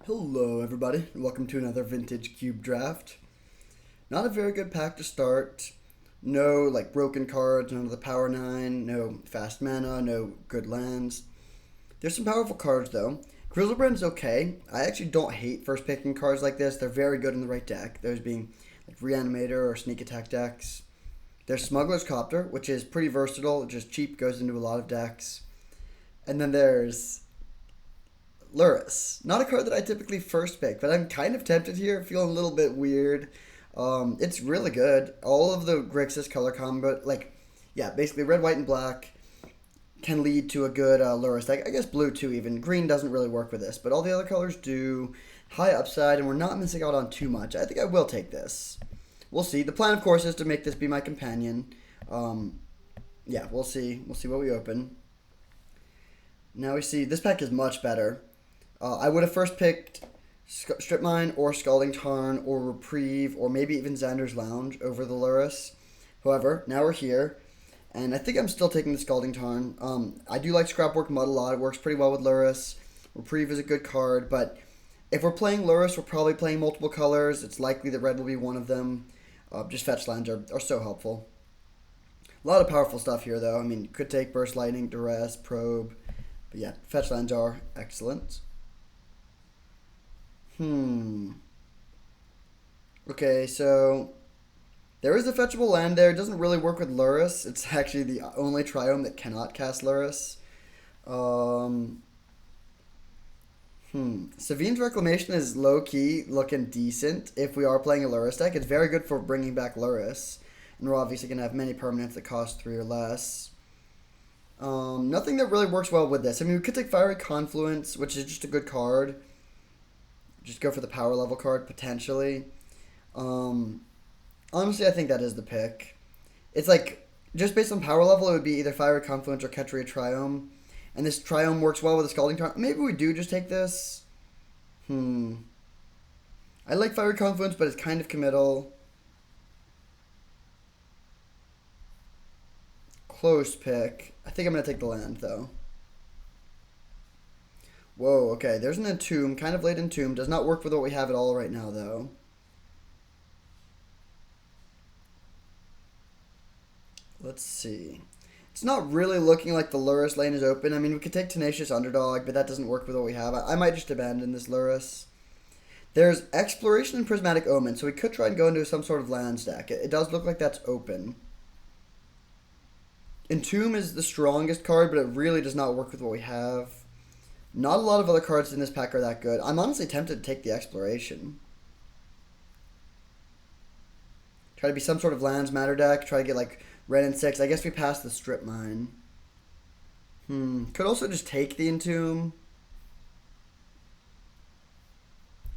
Hello everybody, and welcome to another Vintage Cube Draft. Not a very good pack to start. No broken cards, none of the Power 9, no fast mana, no good lands. There's some powerful cards though. Grizzlebrand's okay. I actually don't hate first picking cards like this. They're very good in the right deck. Those being like Reanimator or Sneak Attack decks. There's Smuggler's Copter, which is pretty versatile, just cheap, goes into a lot of decks. And then there's Luris. Not a card that I typically first pick, but I'm kind of tempted here, feeling a little bit weird. It's really good. All of the Grixis color combo, basically red, white, and black can lead to a good Luris deck. I guess blue too even. Green doesn't really work with this, but all the other colors do. High upside, and we're not missing out on too much. I think I will take this. We'll see. The plan, of course, is to make this be my companion. We'll see. We'll see what we open. Now we see this pack is much better. I would have first picked Strip Mine or Scalding Tarn or Reprieve or maybe even Xander's Lounge over the Luris. However, now we're here, and I think I'm still taking the Scalding Tarn. I do like Scrapwork Mud a lot. It works pretty well with Luris. Reprieve is a good card, but if we're playing Luris, we're probably playing multiple colors. It's likely that red will be one of them. Just fetch lands are so helpful. A lot of powerful stuff here, though. I mean, you could take Burst Lightning, Duress, Probe, but yeah, fetch lands are excellent. Okay, so there is a fetchable land there. It doesn't really work with Luris. It's actually the only Triome that cannot cast Luris. Savine's Reclamation is low-key looking decent if we are playing a Luris deck. It's very good for bringing back Luris. And we're obviously going to have many permanents that cost 3 or less. Nothing that really works well with this. I mean, we could take Fiery Confluence, which is just a good card. Just go for the power level card, potentially. Honestly, I think that is the pick. It's like, just based on power level, it would be either Fiery Confluence or Ketria Triome. And this Triome works well with a Scalding Tarn. Maybe we do just take this. I like Fiery Confluence, but it's kind of committal. Close pick. I think I'm going to take the land, though. Whoa, okay. There's an Entomb. Kind of late Entomb. Does not work with what we have at all right now, though. Let's see. It's not really looking like the Luris lane is open. I mean, we could take Tenacious Underdog, but that doesn't work with what we have. I might just abandon this Luris. There's Exploration and Prismatic Omen, so we could try and go into some sort of land stack. It does look like that's open. Entomb is the strongest card, but it really does not work with what we have. Not a lot of other cards in this pack are that good. I'm honestly tempted to take the Exploration. Try to be some sort of lands matter deck. Try to get like red and 6. I guess we passed the Strip Mine. Could also just take the Entomb.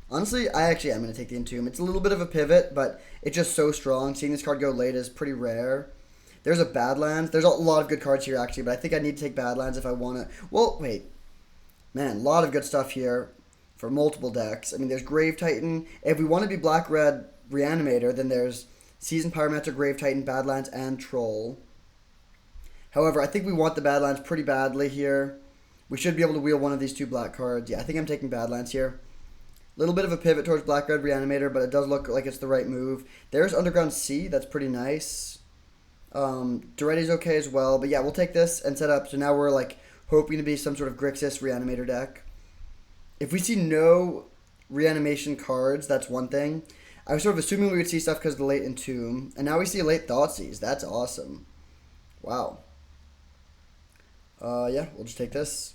Honestly, I actually am going to take the Entomb. It's a little bit of a pivot, but it's just so strong. Seeing this card go late is pretty rare. There's a Badlands. There's a lot of good cards here, actually, but I think I need to take Badlands if I want to. Well, wait. Man, a lot of good stuff here for multiple decks. I mean, there's Grave Titan. If we want to be black-red Reanimator, then there's Seasoned Pyromancer, Grave Titan, Badlands, and Troll. However, I think we want the Badlands pretty badly here. We should be able to wheel one of these two black cards. Yeah, I think I'm taking Badlands here. A little bit of a pivot towards black-red Reanimator, but it does look like it's the right move. There's Underground Sea. That's pretty nice. Duretti's okay as well. But yeah, we'll take this and set up. So now we're like hoping to be some sort of Grixis Reanimator deck. If we see no reanimation cards, that's one thing. I was sort of assuming we would see stuff because of the late Entomb. And now we see a late Thoughtseize. That's awesome. Wow. Yeah, we'll just take this.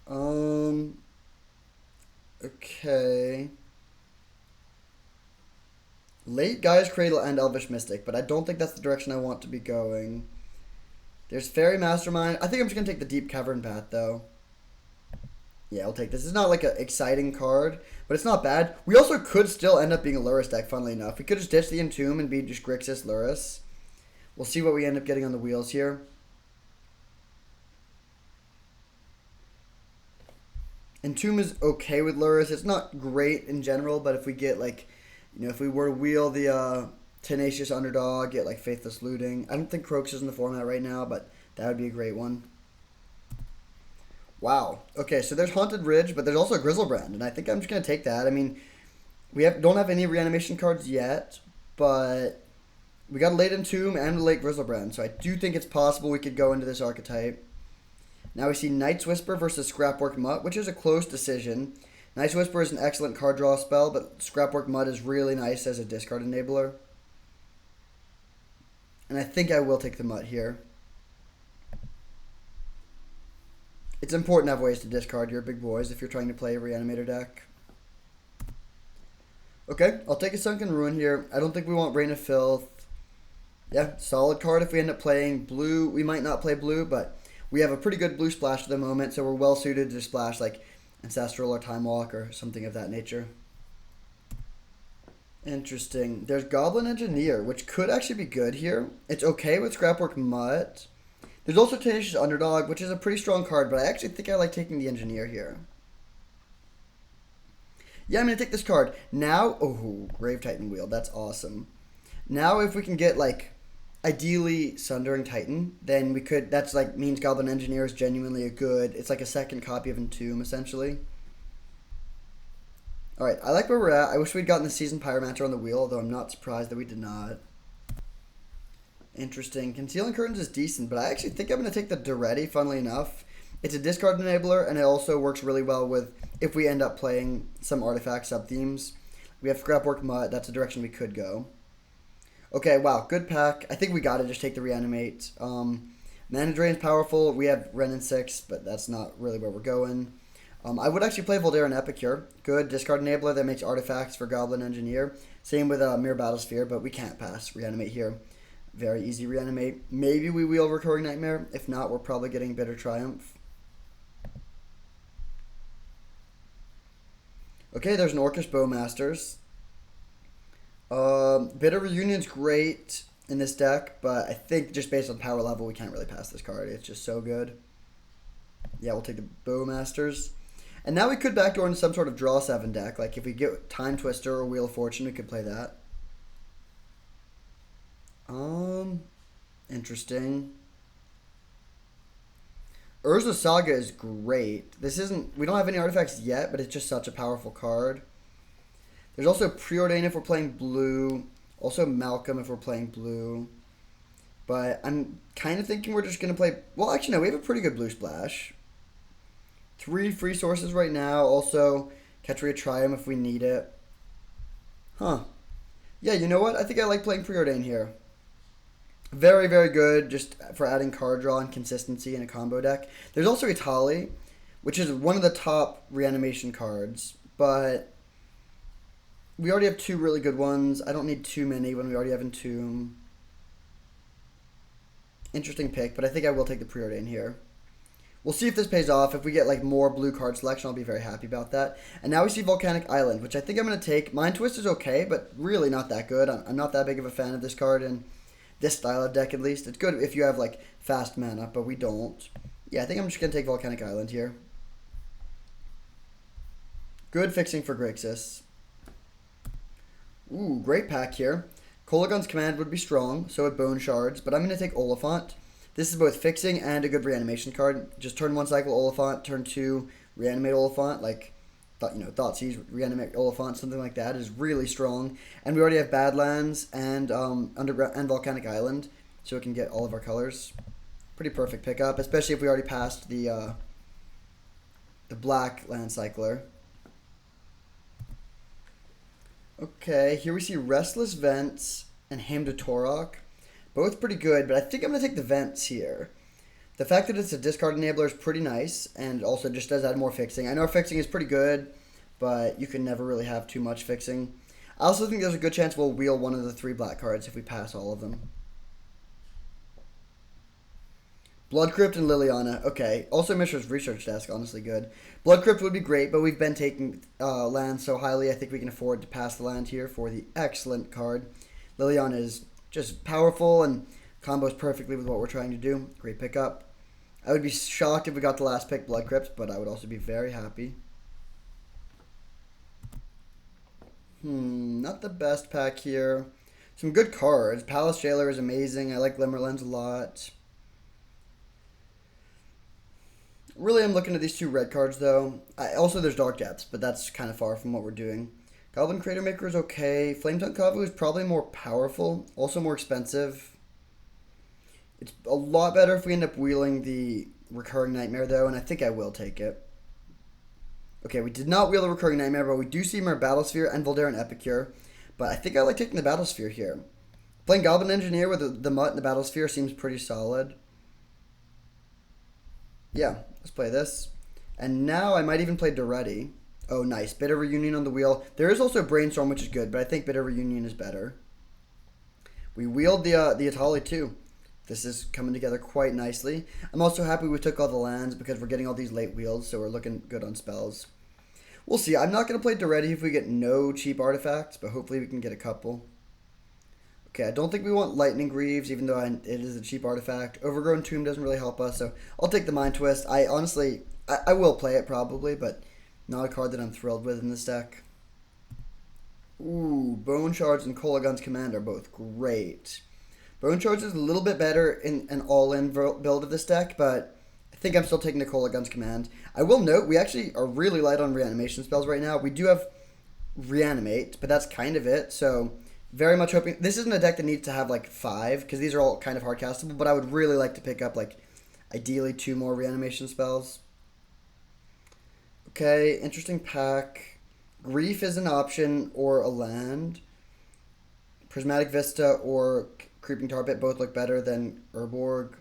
Okay. Late Gaia's Cradle and Elvish Mystic, but I don't think that's the direction I want to be going. There's Fairy Mastermind. I think I'm just going to take the Deep Cavern Path, though. Yeah, I'll take this. It's not like an exciting card, but it's not bad. We also could still end up being a Luris deck, funnily enough. We could just ditch the Entomb and be just Grixis Luris. We'll see what we end up getting on the wheels here. Entomb is okay with Luris. It's not great in general, but if we get like, if we were to wheel the Tenacious Underdog, get like Faithless Looting. I don't think Croaks is in the format right now, but that would be a great one. Wow. Okay, so there's Haunted Ridge, but there's also Grizzlebrand, and I think I'm just gonna take that. I mean, don't have any reanimation cards yet, but we got a late Entomb and a late Grizzlebrand, so I do think it's possible we could go into this archetype. Now we see Night's Whisper versus Scrapwork Mutt, which is a close decision. Night's Whisper is an excellent card draw spell, but Scrapwork Mutt is really nice as a discard enabler. And I think I will take the Mutt here. It's important to have ways to discard your big boys if you're trying to play a Reanimator deck. Okay, I'll take a Sunken Ruin here. I don't think we want Rain of Filth. Yeah, solid card if we end up playing blue. We might not play blue, but we have a pretty good blue splash at the moment, so we're well suited to splash like Ancestral or Time Walk or something of that nature. Interesting. There's Goblin Engineer, which could actually be good here. It's okay with Scrapwork Mutt. There's also Tenacious Underdog, which is a pretty strong card, but I actually think I like taking the Engineer here. Yeah, I'm going to take this card. Now, oh, Grave Titan Wheel. That's awesome. Now if we can get, like, ideally Sundering Titan, then we could, that's like, means Goblin Engineer is genuinely a good, it's like a second copy of Entomb, essentially. Alright, I like where we're at. I wish we'd gotten the Seasoned Pyromancer on the wheel, although I'm not surprised that we did not. Interesting. Concealing Curtains is decent, but I actually think I'm going to take the Duretti, funnily enough. It's a discard enabler, and it also works really well with if we end up playing some artifact sub-themes. We have Scrapwork Mutt. That's a direction we could go. Okay, wow, good pack. I think we got to just take the Reanimate. Mana Drain's powerful. We have Ren and 6, but that's not really where we're going. I would actually play Voldaren Epicure. Good discard enabler that makes artifacts for Goblin Engineer. Same with Mirror Battlesphere, but we can't pass Reanimate here. Very easy Reanimate. Maybe we wheel Recurring Nightmare. If not, we're probably getting Bitter Triumph. Okay, there's an Orcish Bowmasters. Bitter Reunion's great in this deck, but I think just based on power level, we can't really pass this card. It's just so good. Yeah, we'll take the Bowmasters. And now we could backdoor into some sort of draw 7 deck. Like if we get Time Twister or Wheel of Fortune, we could play that. Interesting. Urza Saga is great. This isn't, we don't have any artifacts yet, but it's just such a powerful card. There's also Preordain if we're playing blue. Also Malcolm if we're playing blue. But I'm kind of thinking we're just going to play, well actually no, we have a pretty good blue splash. 3 free sources right now. Also Ketria Triumph if we need it. Huh. Yeah, you know what? I think I like playing Preordain here. Very, very good just for adding card draw and consistency in a combo deck. There's also Itali, which is one of the top reanimation cards, but we already have 2 really good ones. I don't need too many when we already have Entomb. Interesting pick, but I think I will take the Preordain here. We'll see if this pays off. If we get like more blue card selection, I'll be very happy about that. And now we see Volcanic Island, which I think I'm going to take. Mind Twist is okay, but really not that good. I'm not that big of a fan of this card in this style of deck, at least. It's good if you have like fast mana, but we don't. Yeah, I think I'm just going to take Volcanic Island here. Good fixing for Grixis. Ooh, great pack here. Kolagon's Command would be strong, so would Bone Shards, but I'm going to take Oliphant. This is both fixing and a good reanimation card. Just turn 1 cycle Oliphant, turn 2 reanimate Oliphant, like Thoughtseize, reanimate Oliphant, something like that is really strong. And we already have Badlands and Underground and Volcanic Island, so we can get all of our colors. Pretty perfect pickup, especially if we already passed the black land cycler. Okay, here we see Restless Vents and Hymn to Torok. Both pretty good, but I think I'm going to take the Vents here. The fact that it's a discard enabler is pretty nice, and also just does add more fixing. I know our fixing is pretty good, but you can never really have too much fixing. I also think there's a good chance we'll wheel one of the 3 black cards if we pass all of them. Blood Crypt and Liliana. Okay. Also Mishra's Research Desk, honestly good. Blood Crypt would be great, but we've been taking land so highly, I think we can afford to pass the land here for the excellent card. Liliana is just powerful and combos perfectly with what we're trying to do. Great pickup. I would be shocked if we got the last pick, Blood Crypt, but I would also be very happy. Not the best pack here. Some good cards. Palace Jailer is amazing. I like Glimmerlens a lot. Really, I'm looking at these two red cards, though. Also, there's Dark Depths, but that's kind of far from what we're doing. Goblin Crater Maker is okay. Flame Tongue Kavu is probably more powerful, also more expensive. It's a lot better if we end up wheeling the Recurring Nightmare, though, and I think I will take it. Okay, we did not wheel the Recurring Nightmare, but we do see more Battlesphere and Voldaren Epicure. But I think I like taking the Battlesphere here. Playing Goblin Engineer with the Mutt and the Battlesphere seems pretty solid. Yeah, let's play this. And now I might even play Duretti. Oh, nice. Bitter Reunion on the wheel. There is also Brainstorm, which is good, but I think Bitter Reunion is better. We wheeled the Atali, too. This is coming together quite nicely. I'm also happy we took all the lands because we're getting all these late wheels, so we're looking good on spells. We'll see. I'm not going to play Duretti if we get no cheap artifacts, but hopefully we can get a couple. Okay, I don't think we want Lightning Greaves, even though it is a cheap artifact. Overgrown Tomb doesn't really help us, so I'll take the Mind Twist. I honestly, I will play it probably, but not a card that I'm thrilled with in this deck. Ooh, Bone Shards and Kolagun's Command are both great. Bone Shards is a little bit better in an all-in build of this deck, but I think I'm still taking the Kolagun's Command. I will note, we actually are really light on reanimation spells right now. We do have Reanimate, but that's kind of it, so very much hoping... This isn't a deck that needs to have, like, 5, because these are all kind of hard castable, but I would really like to pick up, like, ideally 2 more reanimation spells. Okay, interesting pack. Grief is an option, or a land. Prismatic Vista or Creeping Tar Pit both look better than Urborg.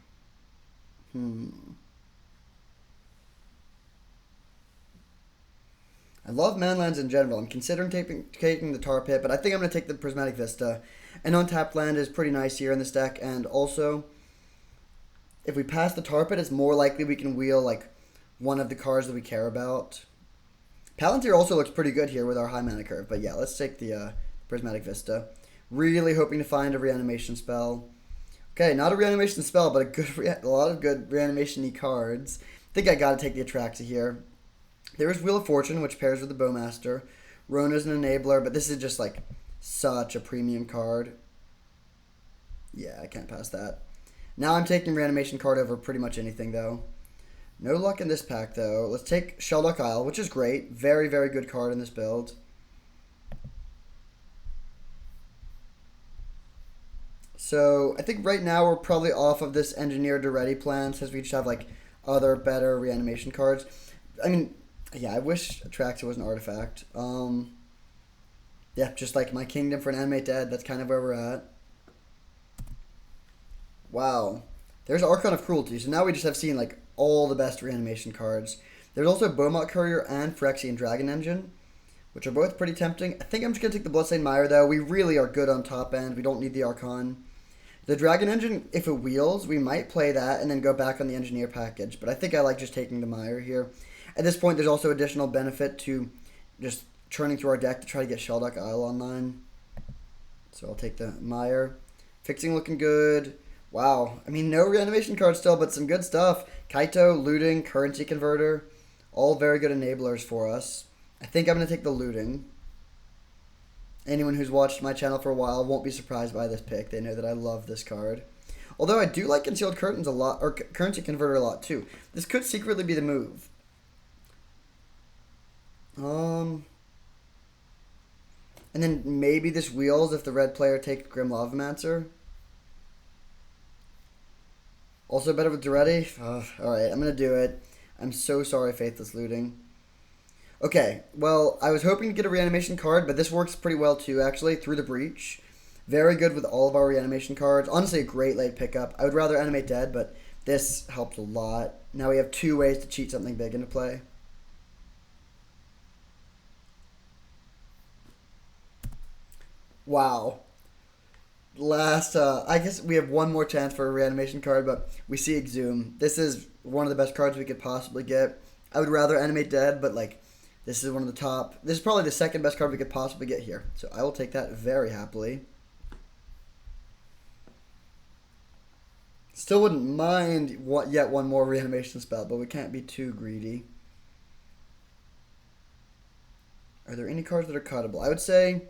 I love manlands in general. I'm considering taking the Tar Pit, but I think I'm going to take the Prismatic Vista. An untapped land is pretty nice here in this deck, and also, if we pass the Tar Pit, it's more likely we can wheel, like, one of the cards that we care about. Palantir also looks pretty good here with our high mana curve, but yeah, let's take the Prismatic Vista. Really hoping to find a reanimation spell. Okay, not a reanimation spell, but a lot of good reanimation-y cards. I think I got to take the Atraxa here. There is Wheel of Fortune, which pairs with the Bowmaster. Rona's an enabler, but this is just, like, such a premium card. Yeah, I can't pass that. Now I'm taking Reanimation card over pretty much anything, though. No luck in this pack, though. Let's take Shelduck Isle, which is great. Very, very good card in this build. So, I think right now we're probably off of this Engineer Duretti plan, since we just have, like, other better reanimation cards. I mean, yeah, I wish Atraxa was an artifact. Yeah, just like my Kingdom for an Animate Dead, that's kind of where we're at. Wow. There's Archon of Cruelty, so now we just have seen, like, all the best reanimation cards. There's also Beaumont Courier and Phyrexian Dragon Engine, which are both pretty tempting. I think I'm just going to take the Bloodstained Mire, though. We really are good on top end. We don't need the Archon. The Dragon Engine, if it wheels, we might play that and then go back on the Engineer package. But I think I like just taking the Mire here. At this point, there's also additional benefit to just churning through our deck to try to get Shelduck Isle online. So I'll take the Mire. Fixing looking good. Wow. I mean, no reanimation cards still, but some good stuff. Kaito, Looting, Currency Converter. All very good enablers for us. I think I'm going to take the Looting. Anyone who's watched my channel for a while won't be surprised by this pick. They know that I love this card. Although I do like Concealed Curtains a lot, or Currency Converter a lot too. This could secretly be the move. And then maybe this wheels if the red player takes Grim Lavamancer. Also better with Duretti. Alright, I'm going to do it. I'm so sorry, Faithless Looting. Okay, well, I was hoping to get a reanimation card, but this works pretty well too, actually, through the Breach. Very good with all of our reanimation cards. Honestly, a great late pickup. I would rather Animate Dead, but this helped a lot. Now we have 2 ways to cheat something big into play. Wow. Last, I guess we have one more chance for a reanimation card, but we see Exhume. This is one of the best cards we could possibly get. I would rather Animate Dead, but, like, this is one of the top. This is probably the second best card we could possibly get here. So I will take that very happily. Still wouldn't mind yet one more reanimation spell, but we can't be too greedy. Are there any cards that are cuttable? I would say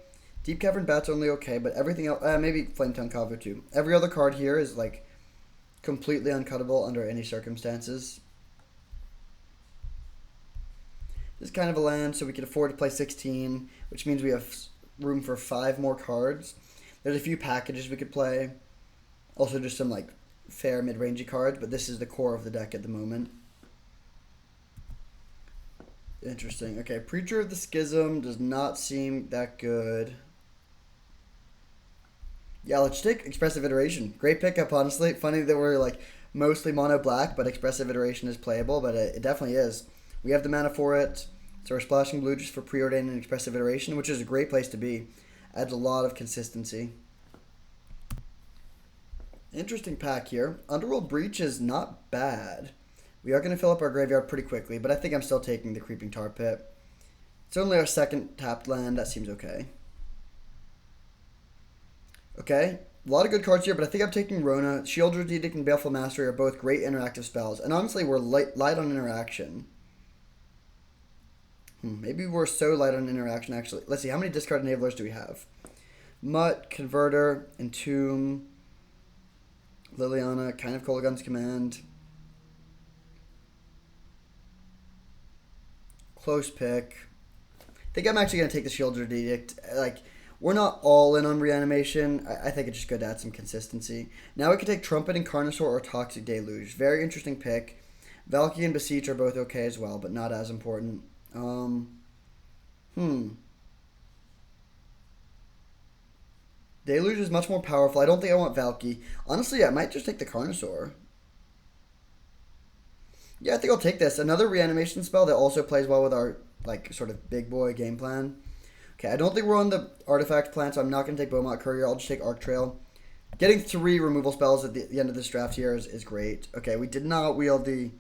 Deep Cavern Bat's only okay, but everything else, maybe Flame Tongue Kavu too. Every other card here is, like, completely uncuttable under any circumstances. This is kind of a land, so we can afford to play 16, which means we have room for 5 more cards. There's a few packages we could play. Also just some like fair mid-rangey cards, but this is the core of the deck at the moment. Interesting. Okay, Preacher of the Schism does not seem that good. Yeah, let's take Expressive Iteration. Great pickup, honestly. Funny that we're like mostly mono black, but Expressive Iteration is playable, but it definitely is. We have the mana for it, so we're splashing blue just for Preordain and Expressive Iteration, which is a great place to be. Adds a lot of consistency. Interesting pack here. Underworld Breach is not bad. We are going to fill up our graveyard pretty quickly, but I think I'm still taking the Creeping Tar Pit. It's only our second tapped land. That seems okay. Okay, a lot of good cards here, but I think I'm taking Rona. Shield's Edict and Baleful Mastery are both great interactive spells, and honestly, we're light on interaction. Maybe we're so light on interaction, actually. Let's see, how many discard enablers do we have? Mutt, Converter, Entomb, Liliana, kind of Kolaghan's Command. Close pick. I think I'm actually going to take the Shield's Edict. Like, we're not all in on reanimation. I think it's just good to add some consistency. Now we can take Trumpet and Carnosaur or Toxic Deluge. Very interesting pick. Valky and Beseech are both okay as well, but not as important. Deluge is much more powerful. I don't think I want Valky. Honestly, I might just take the Carnosaur. Yeah, I think I'll take this. Another reanimation spell that also plays well with our like sort of big boy game plan. Okay, I don't think we're on the artifact plan, so I'm not going to take Beaumont Courier. I'll just take Arc Trail. Getting 3 removal spells at the end of this draft here is great. Okay, we did not wield the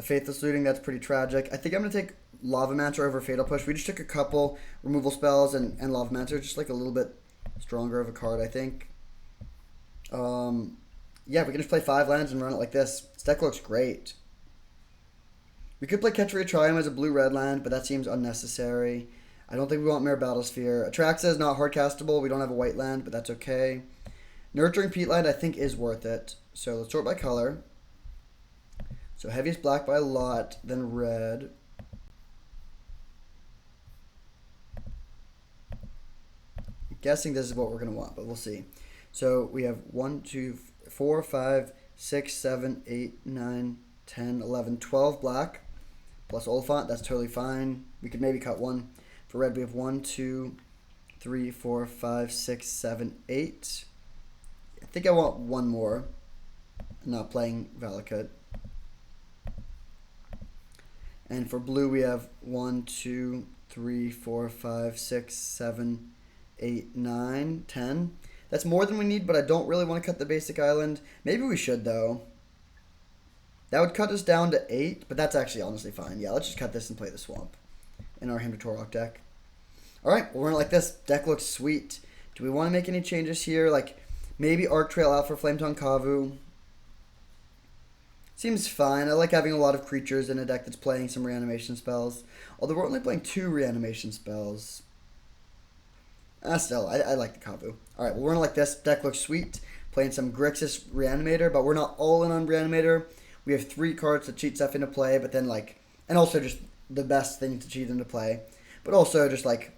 Faithless Looting. That's pretty tragic. I think I'm going to take Lavamancer over Fatal Push. We just took a couple removal spells, and Lavamancer just like a little bit stronger of a card, I think. Yeah, we can just play 5 lands and run it like this. This deck looks great. We could play Ketria Triumph as a blue-red land, but that seems unnecessary. I don't think we want Mirror Battlesphere. Atraxa is not hard-castable. We don't have a white land, but that's okay. Nurturing Peatland, I think, is worth it. So let's sort by color. So heaviest black by a lot, then red. I'm guessing this is what we're going to want, but we'll see. So we have 1, 2, 4, 5, 6, 7, 8, 9, 10, 11, 12 black. Plus Oliphant, that's totally fine. We could maybe cut 1. For red, we have 1, 2, 3, 4, 5, 6, 7, 8. I think I want 1 more. I'm not playing Valakut. And for blue, we have 1, 2, 3, 4, 5, 6, 7, 8, 9, 10. That's more than we need, but I don't really want to cut the basic island. Maybe we should, though. That would cut us down to 8, but that's actually honestly fine. Yeah, let's just cut this and play the swamp in our Hymn to Torok deck. Alright, we'll run it like this. Deck looks sweet. Do we want to make any changes here? Like, maybe Arc Trail out for Flametongue Kavu. Seems fine. I like having a lot of creatures in a deck that's playing some reanimation spells. Although we're only playing 2 reanimation spells. Still, I like the Kavu. Alright, we'll run it like this. Deck looks sweet. Playing some Grixis Reanimator, but we're not all in on Reanimator. We have 3 cards to cheat stuff into play, but then like, and also just the best thing to cheat into play. But also just like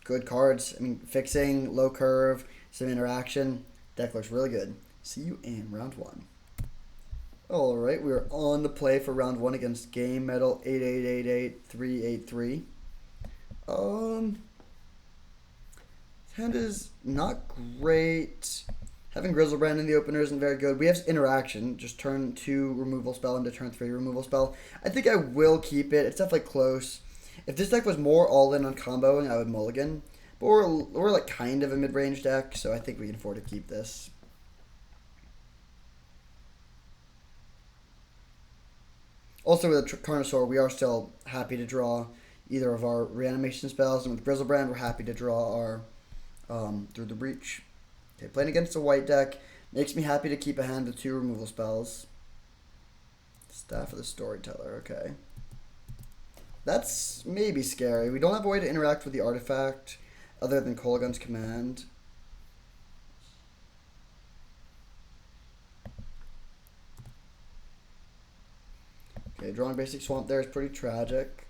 good cards. I mean, fixing, low curve, some interaction. Deck looks really good. See you in round 1. Alright, we are on the play for round 1 against Game Metal 8888383. Hand is not great. Having Grizzlebrand in the opener isn't very good. We have interaction. Just turn 2 removal spell into turn 3 removal spell. I think I will keep it. It's definitely close. If this deck was more all-in on comboing, I would mulligan. But we're like kind of a mid-range deck, so I think we can afford to keep this. Also with the Carnosaur, we are still happy to draw either of our reanimation spells. And with Grizzlebrand, we're happy to draw our Through the Breach. Okay, playing against a white deck makes me happy to keep a hand with 2 removal spells. Staff of the Storyteller, okay. That's maybe scary. We don't have a way to interact with the artifact other than Kolaghan's Command. Okay, drawing basic swamp there is pretty tragic.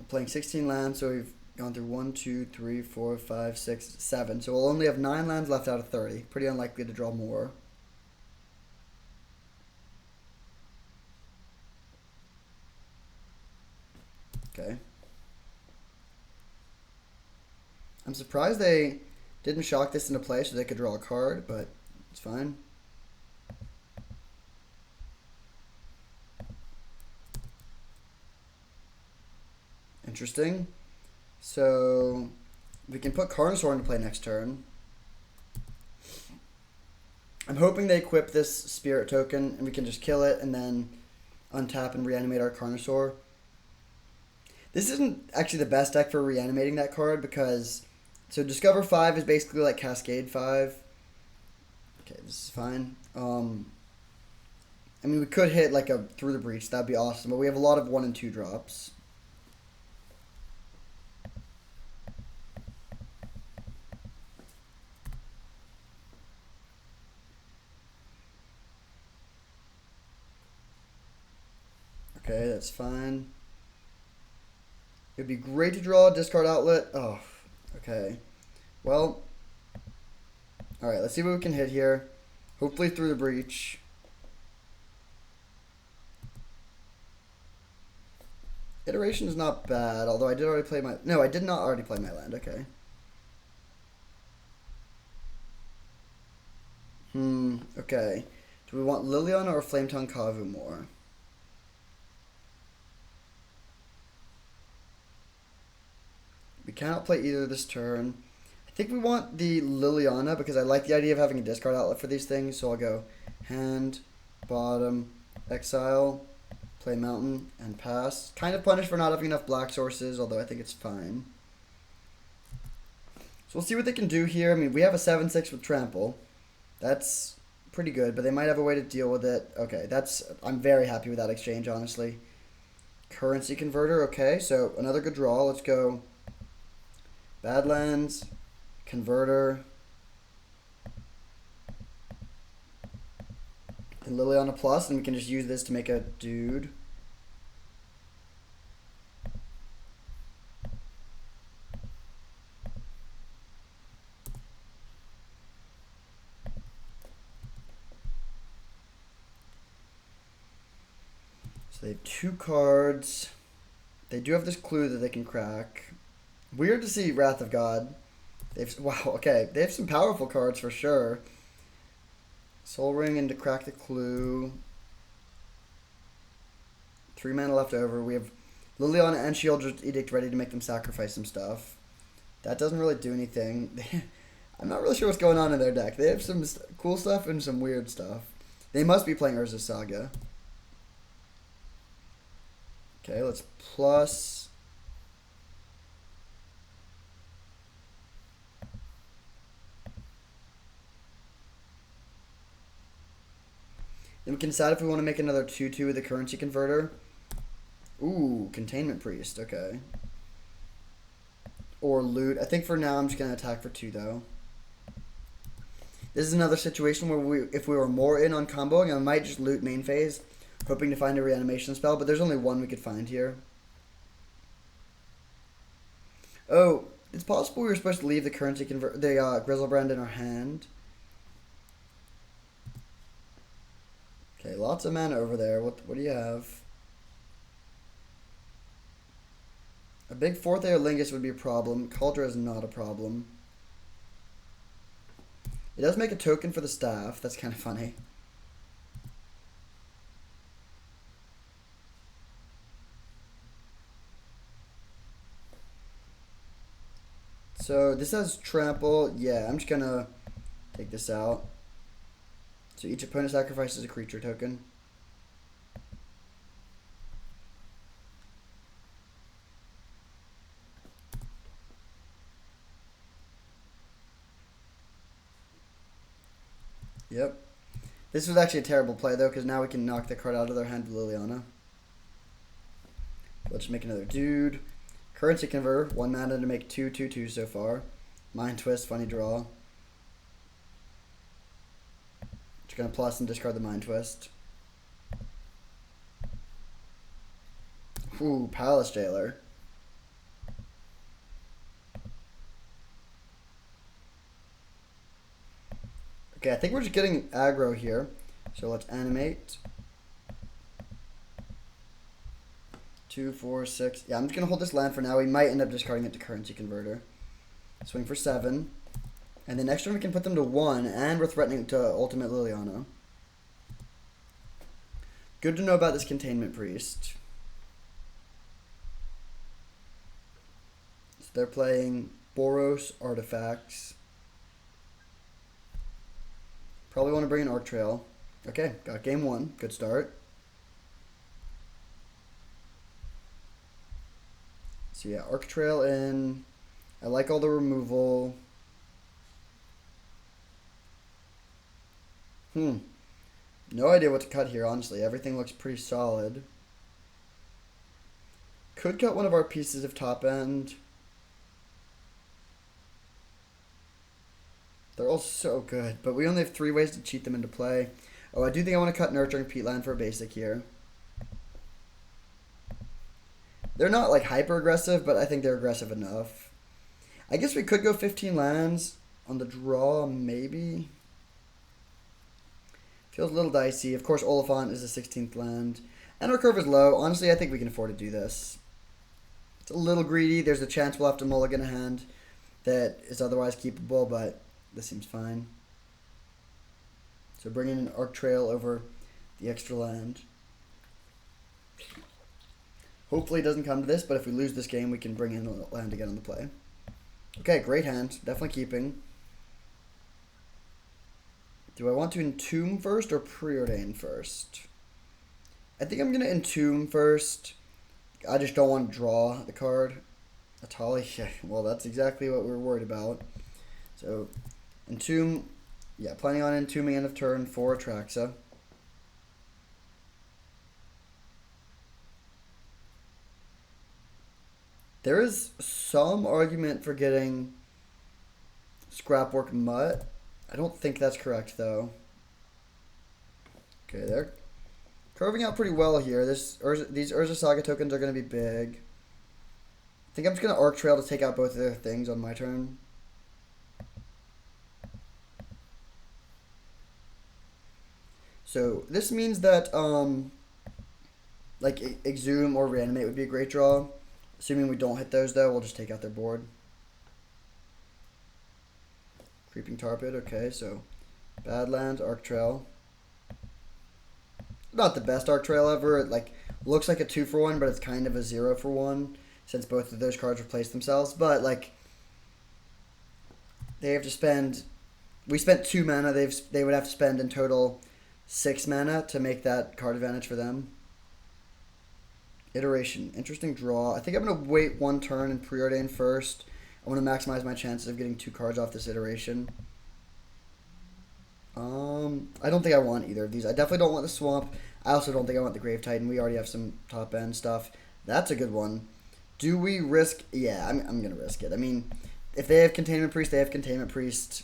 We're playing 16 lands, so we've gone through 1, 2, 3, 4, 5, 6, 7. So we'll only have 9 lands left out of 30. Pretty unlikely to draw more. Okay. I'm surprised they didn't shock this into play so they could draw a card, but it's fine. Interesting. So we can put Carnosaur into play next turn. I'm hoping they equip this Spirit token and we can just kill it and then untap and reanimate our Carnosaur. This isn't actually the best deck for reanimating that card because... So Discover 5 is basically like Cascade 5. Okay, this is fine. I mean, we could hit like a Through the Breach. That'd be awesome. But we have a lot of 1 and 2 drops. Okay, that's fine. It'd be great to draw a discard outlet. Oh, okay. Well, alright, let's see what we can hit here. Hopefully Through the Breach. Iteration is not bad, although I did already play my... No, I did not already play my land, okay. Okay. Do we want Liliana or Flametongue Kavu more? We cannot play either this turn. I think we want the Liliana because I like the idea of having a discard outlet for these things. So I'll go hand, bottom, exile, play mountain, and pass. Kind of punished for not having enough black sources, although I think it's fine. So we'll see what they can do here. I mean, we have a 7/6 with trample. That's pretty good, but they might have a way to deal with it. Okay, I'm very happy with that exchange, honestly. Currency converter, okay, so another good draw. Let's go Badlands, Converter, and Liliana Plus, and we can just use this to make a dude. So they have 2 cards. They do have this clue that they can crack. Weird to see Wrath of God. Wow, okay. They have some powerful cards for sure. Soul Ring and to crack the clue. 3 mana left over. We have Liliana and Shieldred's Edict ready to make them sacrifice some stuff. That doesn't really do anything. I'm not really sure what's going on in their deck. They have some cool stuff and some weird stuff. They must be playing Urza's Saga. Okay, let's plus... Then we can decide if we want to make another 2/2 with the currency converter. Ooh, Containment Priest, okay. Or loot. I think for now I'm just going to attack for 2 though. This is another situation where if we were more in on comboing, I might just loot main phase, hoping to find a reanimation spell, but there's only one we could find here. Oh, it's possible we were supposed to leave the currency converter, the Grizzlebrand in our hand. Okay, lots of mana over there. What do you have? A big 4th Aeolingus would be a problem. Cauldra is not a problem. It does make a token for the staff. That's kind of funny. So this has trample. Yeah, I'm just gonna take this out. So each opponent sacrifices a creature token. Yep. This was actually a terrible play though, because now we can knock the card out of their hand with Liliana. Let's make another dude. Currency converter, 1 mana to make 2/2/2 so far. Mind Twist, funny draw. Just gonna plus and discard the Mind Twist. Ooh, Palace Jailer. Okay, I think we're just getting aggro here. So let's animate. 2, 4, 6. Yeah, I'm just going to hold this land for now. We might end up discarding it to currency converter. Swing for 7. And then next turn we can put them to 1, and we're threatening to ultimate Liliana. Good to know about this Containment Priest. So they're playing Boros Artifacts. Probably want to bring an Arc Trail. Okay, got game 1. Good start. So yeah, Arc Trail in. I like all the removal. No idea what to cut here, honestly. Everything looks pretty solid. Could cut one of our pieces of top end. They're all so good, but we only have 3 ways to cheat them into play. Oh, I do think I want to cut Nurturing Peatland for a basic here. They're not like hyper aggressive, but I think they're aggressive enough. I guess we could go 15 lands on the draw, maybe. Feels a little dicey. Of course, Oliphant is the 16th land. And our curve is low. Honestly, I think we can afford to do this. It's a little greedy. There's a chance we'll have to mulligan a hand that is otherwise keepable, but this seems fine. So bringing an Arc Trail over the extra land. Hopefully it doesn't come to this, but if we lose this game, we can bring in a land again on the play. Okay, great hand. Definitely keeping. Do I want to Entomb first or Preordain first? I think I'm going to Entomb first. I just don't want to draw the card. Atali, yeah, well, that's exactly what we were worried about. So, Entomb, yeah, planning on Entombing end of turn for Atraxa. There is some argument for getting Scrapwork Mutt. I don't think that's correct, though. Okay, they're curving out pretty well here. These Urza Saga tokens are going to be big. I think I'm just going to Arc Trail to take out both of their things on my turn. So this means that like Exhume or Reanimate would be a great draw. Assuming we don't hit those, though, we'll just take out their board. Creeping Tar Pit, okay, so Badlands, Arc Trail. Not the best Arc Trail ever. It like looks like a 2-for-1, but it's kind of a 0-for-1 since both of those cards replace themselves. But like they have to spend. We spent 2 mana. They would have to spend in total 6 mana to make that card advantage for them. Iteration, interesting draw. I think I'm gonna wait 1 turn and Preordain first. I want to maximize my chances of getting 2 cards off this iteration. I don't think I want either of these. I definitely don't want the Swamp. I also don't think I want the Grave Titan. We already have some top end stuff. That's a good one. Do we risk? Yeah, I'm going to risk it. I mean, if they have Containment Priest, they have Containment Priest.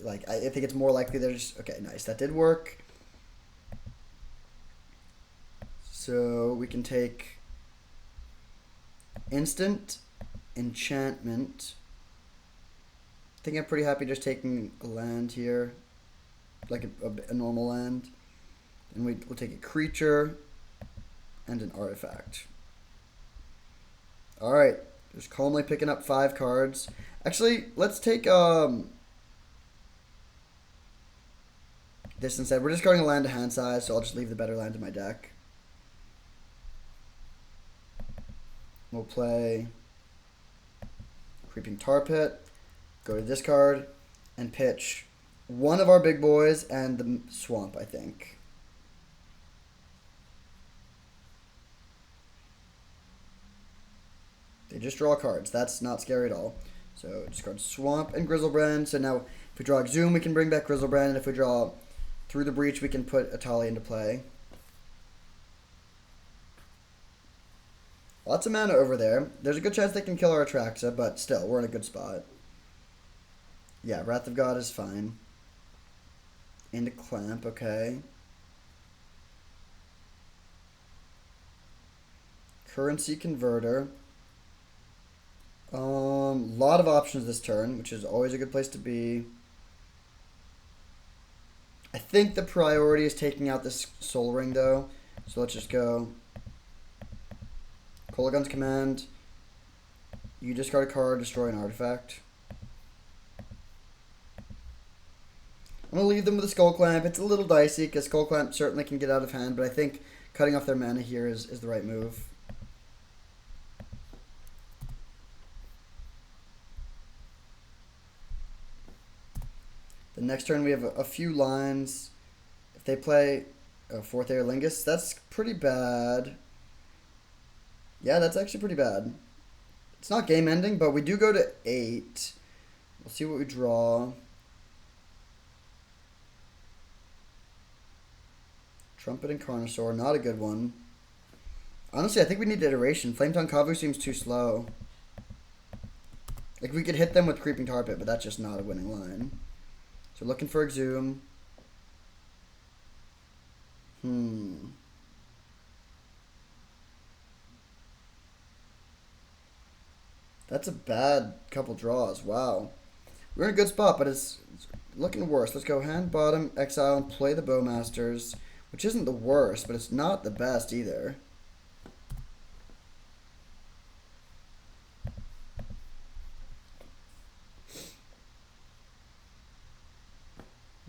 Like, I think it's more likely they're just... Okay, nice. That did work. So we can take Instant Enchantment. I think I'm pretty happy just taking a land here, like a normal land. And we'll take a creature and an artifact. Alright, just calmly picking up 5 cards. Actually, let's take this instead. We're just going a land to hand size, so I'll just leave the better land in my deck. We'll play Creeping Tar Pit, go to discard, and pitch one of our big boys and the Swamp, I think. They just draw cards. That's not scary at all. So discard Swamp and Grizzlebrand. So now if we draw Exhume, we can bring back Grizzlebrand. And if we draw Through the Breach, we can put Atali into play. Lots of mana over there. There's a good chance they can kill our Atraxa, but still, we're in a good spot. Yeah, Wrath of God is fine. Into Clamp, okay. Currency Converter. Lot of options this turn, which is always a good place to be. I think the priority is taking out this Soul Ring, though. So let's just go. Kolagun's command. You discard a card, destroy an artifact. I'm going to leave them with a Skull Clamp. It's a little dicey because Skull Clamp certainly can get out of hand, but I think cutting off their mana here is the right move. The next turn we have a few lines. If they play a Fourth Aerlingus, that's pretty bad. Yeah, that's actually pretty bad. It's not game ending, but we do go to 8. We'll see what we draw. Trumpet and Carnosaur, not a good one. Honestly, I think we need iteration. Flametongue Kavu seems too slow. Like, we could hit them with Creeping Tar Pit, but that's just not a winning line. So looking for Exhume. That's a bad couple draws. Wow. We're in a good spot, but it's looking worse. Let's go hand, bottom, exile, and play the Bowmasters, which isn't the worst, but it's not the best either.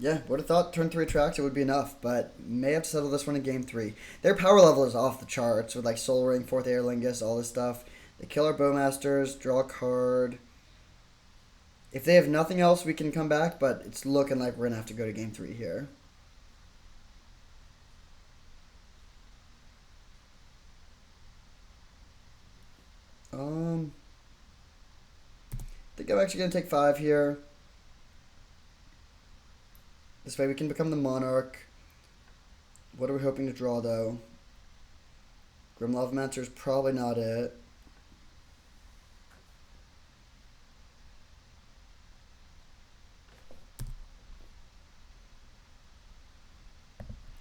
Yeah, would have thought turn 3 tracks it would be enough, but may have to settle this one in game 3. Their power level is off the charts with like Soul Ring, Fourth Aerlingus, all this stuff. They kill our Bowmasters, draw a card. If they have nothing else, we can come back, but it's looking like we're going to have to go to game 3 here. I think I'm actually going to take 5 here. This way we can become the Monarch. What are we hoping to draw, though? Grim Lavamancer is probably not it.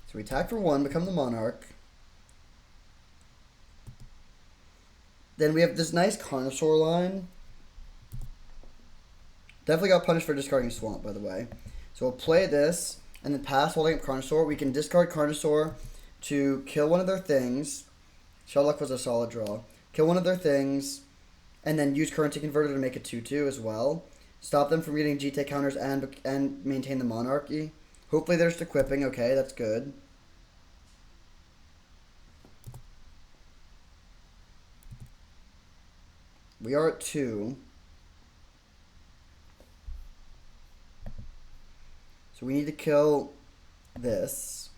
So we attack for 1, become the Monarch. Then we have this nice Carnosaur line. Definitely got punished for discarding Swamp, by the way. So we'll play this, and then pass holding up Carnosaur. We can discard Carnosaur to kill one of their things. Shellluck was a solid draw. Kill one of their things, and then use Currency Converter to make a 2/2 as well. Stop them from getting GT counters and maintain the Monarchy. Hopefully there's equipping. Okay, that's good. We are at 2. So we need to kill this.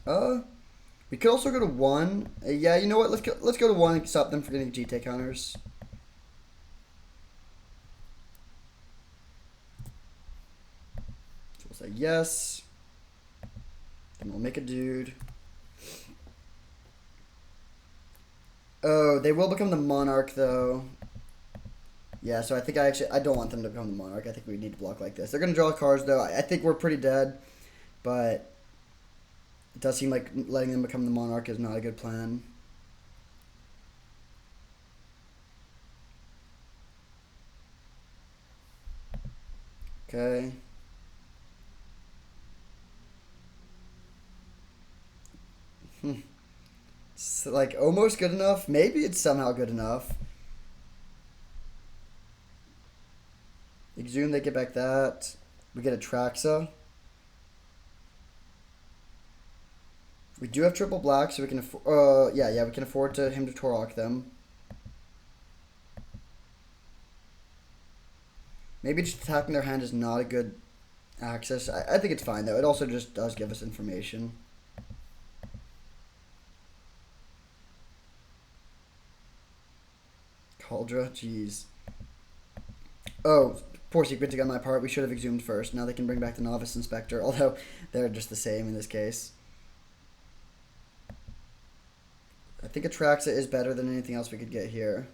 We could also go to 1. Yeah, you know what? Let's go to 1 and stop them from getting GT counters. So we'll say yes. Then we'll make a dude. Oh, they will become the Monarch though. Yeah, so I think I don't want them to become the Monarch. I think we need to block like this. They're going to draw cards, though. I think we're pretty dead, but it does seem like letting them become the Monarch is not a good plan. Okay. It's like almost good enough. Maybe it's somehow good enough. Exhume, they get back that. We get a Traxa. We do have triple black, so we can afford. Yeah, we can afford him to Torok them. Maybe just attacking their hand is not a good access. I think it's fine though. It also just does give us information. Cauldra, jeez. Oh, poor sequencing on my part. We should have exhumed first. Now they can bring back the Novice Inspector, although they're just the same in this case. I think Atraxa is better than anything else we could get here.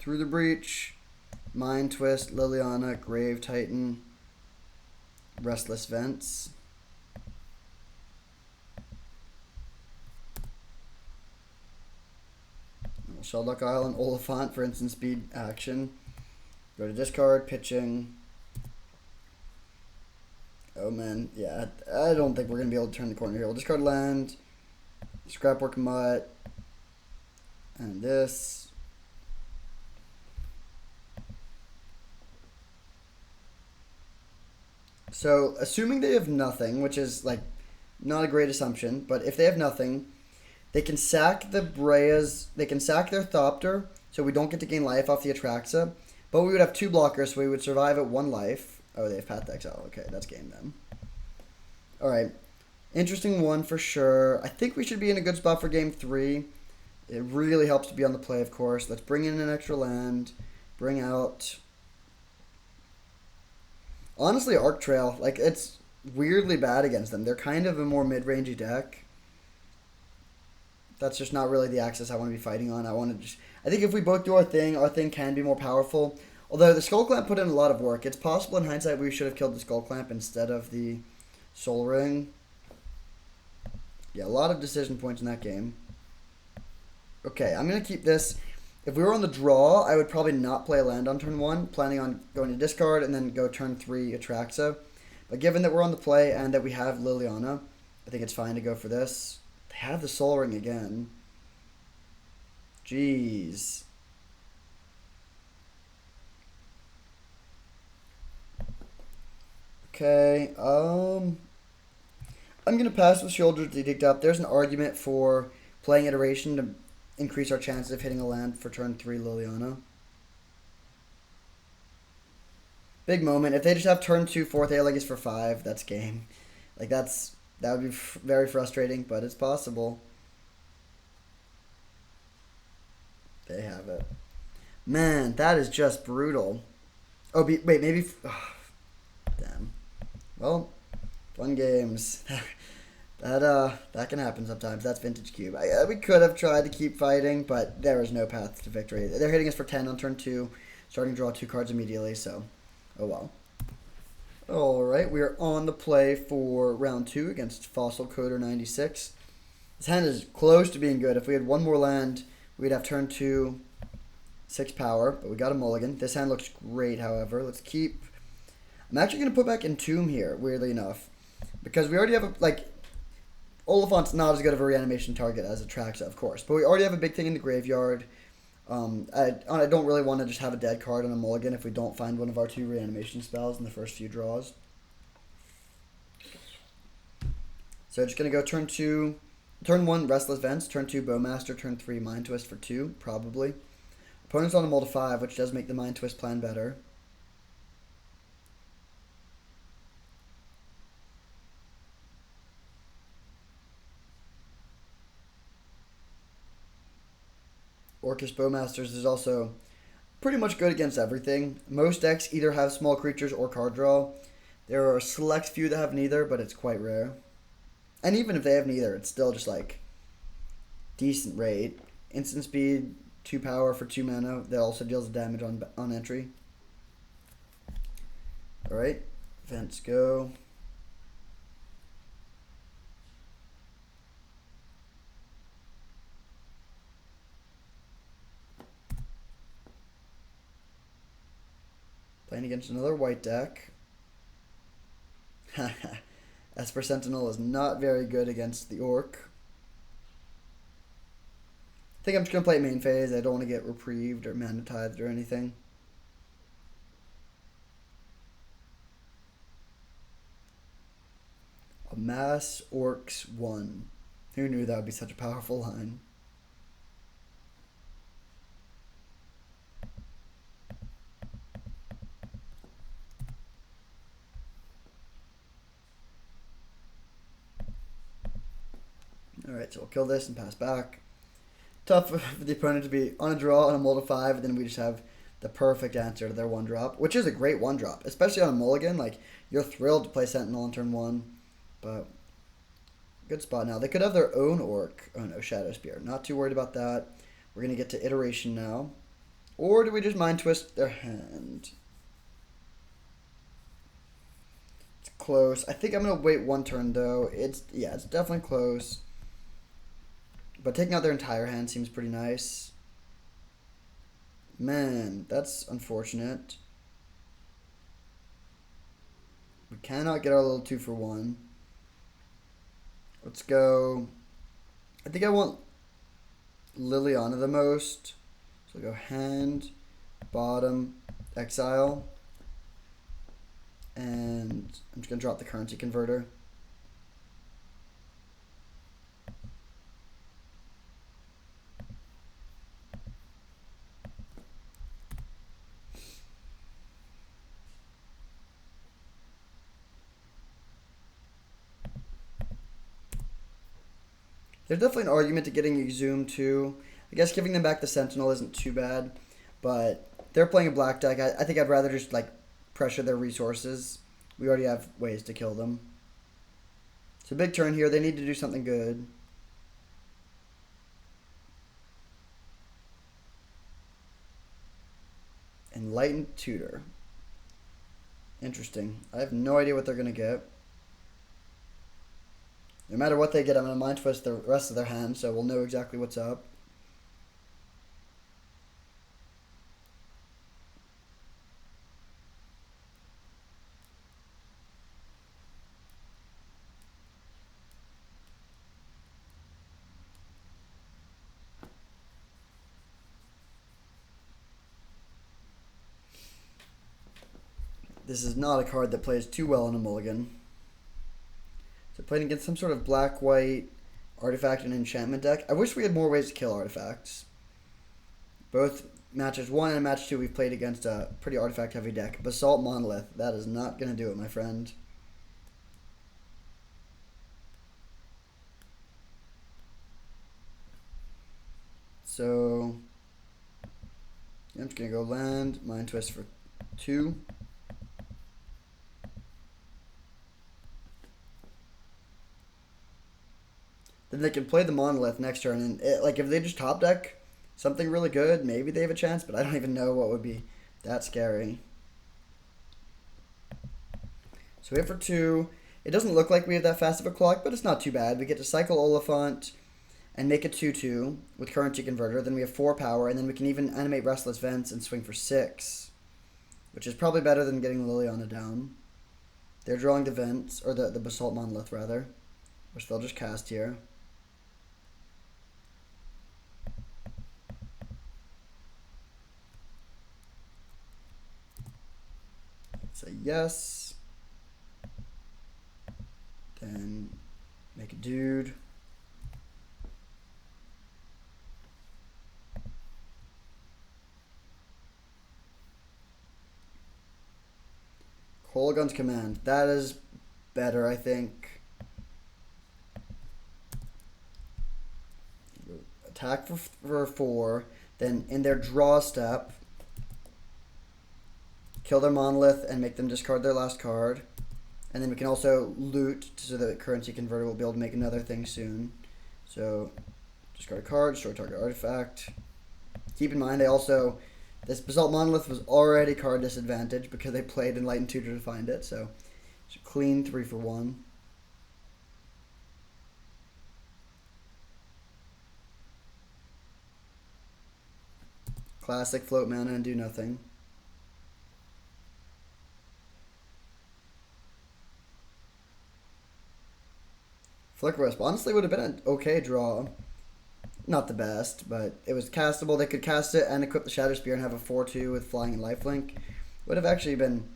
Through the Breach, Mind Twist, Liliana, Grave Titan, Restless Vents. Shelduck Island, Oliphant for instant speed action. Go to discard, pitching. Oh man, yeah, I don't think we're going to be able to turn the corner here. We'll discard land, Scrapwork Mutt, and this. So, assuming they have nothing, which is, like, not a great assumption, but if they have nothing, they can sack the Breas, they can sack their Thopter, so we don't get to gain life off the Atraxa, but we would have 2 blockers, so we would survive at 1 life. Oh, they have Path to Exile. Okay, that's game then. Alright. Interesting one for sure. I think we should be in a good spot for game 3. It really helps to be on the play, of course. Let's bring in an extra land. Bring out... Honestly, Arc Trail. Like, it's weirdly bad against them. They're kind of a more mid-rangey deck. That's just not really the axis I want to be fighting on. I think if we both do our thing can be more powerful. Although the Skull Clamp put in a lot of work. It's possible in hindsight we should have killed the Skull Clamp instead of the Soul Ring. Yeah, a lot of decision points in that game. Okay, I'm going to keep this. If we were on the draw, I would probably not play a land on turn 1, planning on going to discard and then go turn 3 Atraxa. But given that we're on the play and that we have Liliana, I think it's fine to go for this. They have the Soul Ring again. Jeez. Okay, I'm going to pass with Shoulders Edict up. There's an argument for playing Iteration to increase our chances of hitting a land for turn 3 Liliana. Big moment. If they just have turn 2 4th Aeolus for 5, that's game. Like, that would be very frustrating, but it's possible. They have it. Man, that is just brutal. Oh, wait, maybe... Oh, damn. Well, fun games. That can happen sometimes. That's Vintage Cube. We could have tried to keep fighting, but there is no path to victory. They're hitting us for 10 on turn 2, starting to draw 2 cards immediately, so oh well. Alright, we are on the play for round 2 against Fossil Coder 96. This hand is close to being good. If we had one more land, we'd have turn 2, 6 power, but we got a mulligan. This hand looks great, however. Let's keep... I'm actually going to put back Entomb here, weirdly enough, because we already have a, like... Oliphant's not as good of a reanimation target as Atraxa, of course. But we already have a big thing in the graveyard. I don't really want to just have a dead card on a mulligan if we don't find one of our 2 reanimation spells in the first few draws. So just going to go turn 2, turn 1 Restless Vents, turn 2 Bowmaster, turn 3 Mind Twist for 2, probably. Opponent's on a mull to 5, which does make the Mind Twist plan better. Orcish Bowmasters is also pretty much good against everything. Most decks either have small creatures or card draw. There are a select few that have neither, but it's quite rare. And even if they have neither, it's still just like decent rate. Instant speed, 2 power for 2 mana. That also deals damage on entry. Alright, Vents go. Playing against another white deck. Esper Sentinel is not very good against the Orc. I think I'm just going to play main phase. I don't want to get reprieved or mana tithed or anything. Amass Orcs 1. Who knew that would be such a powerful line? Alright, so we'll kill this and pass back. Tough for the opponent to be on a draw on a mull to 5, and then we just have the perfect answer to their 1-drop, which is a great 1-drop, especially on a mulligan. Like, you're thrilled to play Sentinel on turn 1, but good spot now. They could have their own Orc. Oh no, Shadow Spear. Not too worried about that. We're going to get to Iteration now. Or do we just mind twist their hand? It's close. I think I'm going to wait one turn, though. It's definitely close. But taking out their entire hand seems pretty nice. Man, that's unfortunate. We cannot get our little 2-for-1. Let's go. I think I want Liliana the most. So I'll go hand, bottom, exile. And I'm just going to drop the currency converter. There's definitely an argument to getting Exhumed too. I guess giving them back the Sentinel isn't too bad, but they're playing a black deck. I think I'd rather just like pressure their resources. We already have ways to kill them. It's a big turn here. They need to do something good. Enlightened Tutor. Interesting. I have no idea what they're going to get. No matter what they get, I'm going to mind twist the rest of their hand, so we'll know exactly what's up. This is not a card that plays too well in a mulligan. So playing against some sort of black-white artifact and enchantment deck. I wish we had more ways to kill artifacts. Both matches 1 and match 2 we've played against a pretty artifact-heavy deck. Basalt Monolith. That is not going to do it, my friend. So I'm just going to go land, Mind Twist for 2. Then they can play the Monolith next turn, and like if they just top deck something really good, maybe they have a chance, but I don't even know what would be that scary. So we hit for 2. It doesn't look like we have that fast of a clock, but it's not too bad. We get to cycle Oliphant and make it 2-2 with Currency Converter. Then we have 4 power, and then we can even animate Restless Vents and swing for 6, which is probably better than getting Liliana down. They're drawing the Vents, or the Basalt Monolith, rather, which they'll just cast here. Say yes. Then make a dude. Kolaghan's Command. That is better, I think. Attack for 4. Then in their draw step, kill their Monolith and make them discard their last card. And then we can also loot so that Currency Converter will be able to make another thing soon. So discard a card, destroy target artifact. Keep in mind, this Basalt Monolith was already card disadvantage because they played Enlightened Tutor to find it. So it's a clean 3-for-1. Classic float mana and do nothing. Flicker Wisp honestly would have been an okay draw. Not the best, but it was castable. They could cast it and equip the Shadow Spear and have a 4-2 with flying and lifelink. Would have actually been...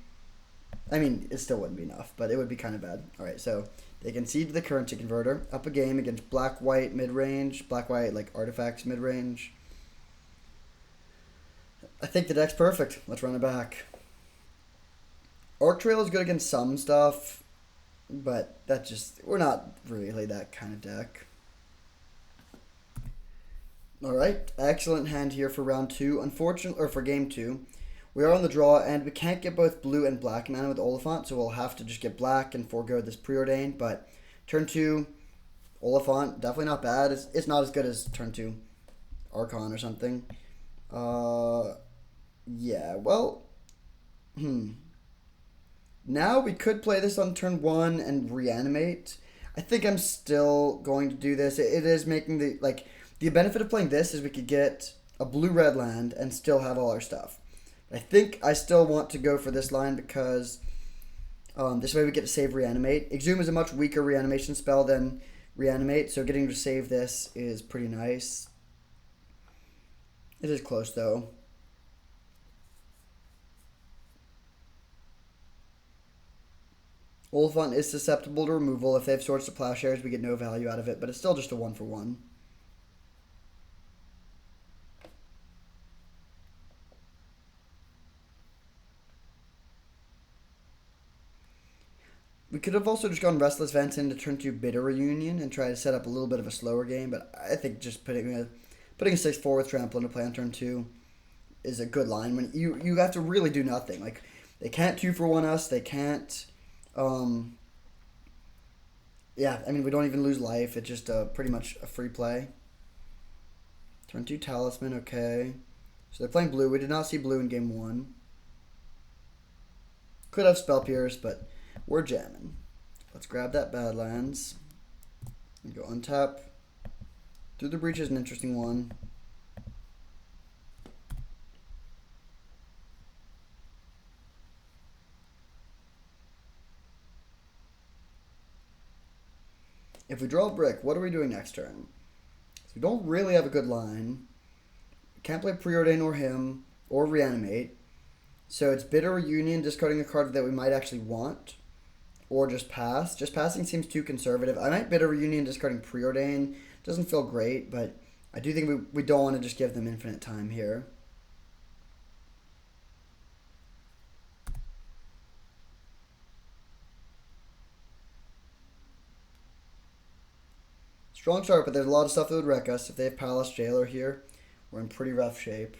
I mean, it still wouldn't be enough, but it would be kind of bad. Alright, so they concede the Currency Converter. Up a game against black-white mid-range. Black-white, like, artifacts mid-range. I think the deck's perfect. Let's run it back. Orc Trail is good against some stuff, but we're not really that kind of deck. Alright, excellent hand here for round 2. Unfortunately, or for game 2. We are on the draw, and we can't get both blue and black mana with Oliphant, so we'll have to just get black and forego this preordained. But turn 2, Oliphant, definitely not bad. It's not as good as turn 2 Archon or something. Yeah, well, now we could play this on turn one and reanimate. I think I'm still going to do this. It is making the benefit of playing this is we could get a blue-red land and still have all our stuff. I think I still want to go for this line because this way we get to save reanimate. Exhume is a much weaker reanimation spell than reanimate, so getting to save this is pretty nice. It is close though. Oliphant is susceptible to removal. If they have Swords to Plowshares, we get no value out of it, but it's still just a 1-for-1. We could have also just gone Restless Vents into turn 2 Bitter Reunion and try to set up a little bit of a slower game, but I think just putting a 6-4 with Trample into play on turn 2 is a good line. When you have to really do nothing. Like, they can't 2-for-1 us, they can't... yeah, I mean, we don't even lose life. It's just pretty much a free play. Turn 2 Talisman, okay. So they're playing blue. We did not see blue in game 1. Could have Spell Pierce, but we're jamming. Let's grab that Badlands. And go untap. Through the Breach is an interesting one. If we draw a brick, what are we doing next turn? So we don't really have a good line. We can't play Preordain or him or Reanimate. So it's Bitter Reunion, discarding a card that we might actually want. Or just pass. Just passing seems too conservative. I might Bitter Reunion, discarding Preordain. Doesn't feel great, but I do think we don't want to just give them infinite time here. Strong start, but there's a lot of stuff that would wreck us. If they have Palace Jailer here, we're in pretty rough shape.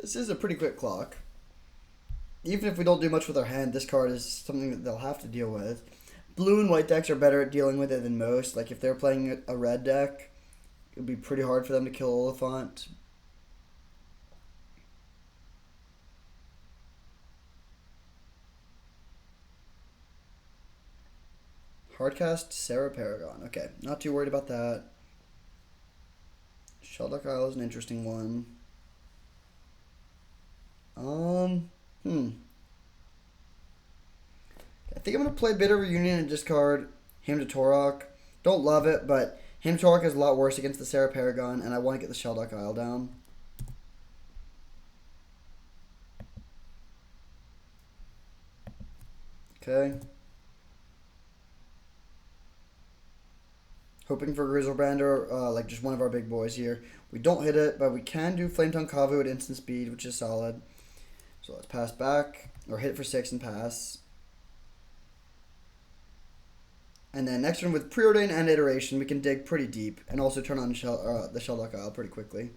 This is a pretty quick clock. Even if we don't do much with our hand, this card is something that they'll have to deal with. Blue and white decks are better at dealing with it than most. Like, if they're playing a red deck, it would be pretty hard for them to kill Oliphant. Hardcast Sarah Paragon. Okay, not too worried about that. Sheldock Isle is an interesting one. I think I'm going to play Bitter Reunion and discard Hymn to Torok. Don't love it, but Hymn to Torok is a lot worse against the Sarah Paragon, and I want to get the Sheldock Isle down. Okay. Hoping for Grizzlebrander, like just one of our big boys here. We don't hit it, but we can do Flametongue Kavu at instant speed, which is solid. So let's pass back, or hit for 6 and pass. And then next turn with Preordain and Iteration, we can dig pretty deep, and also turn on the Sheldock Isle pretty quickly.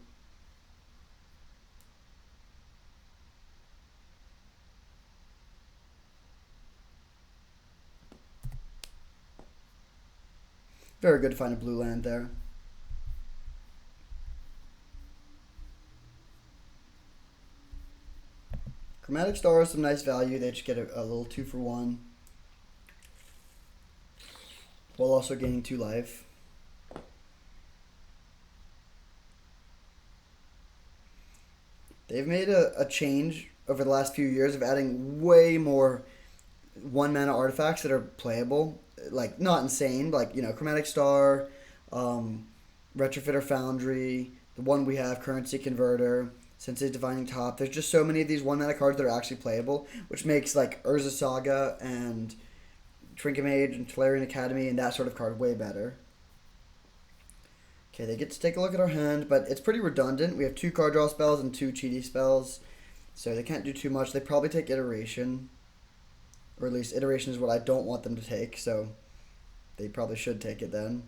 Very good to find a blue land there. Chromatic Star is some nice value. They just get a little 2-for-1. While also gaining 2 life. They've made a change over the last few years of adding way more 1-mana artifacts that are playable. Like, not insane, but like, you know, Chromatic Star, Retrofitter Foundry, the one we have, Currency Converter, Sensei's Divining Top. There's just so many of these 1-mana cards that are actually playable, which makes like Urza Saga and Trinket Mage and Tolarian Academy and that sort of card way better. Okay, they get to take a look at our hand, but it's pretty redundant. We have 2 card draw spells and 2 cheaty spells, so they can't do too much. They probably take Iteration. Or at least iteration is what I don't want them to take, so they probably should take it then.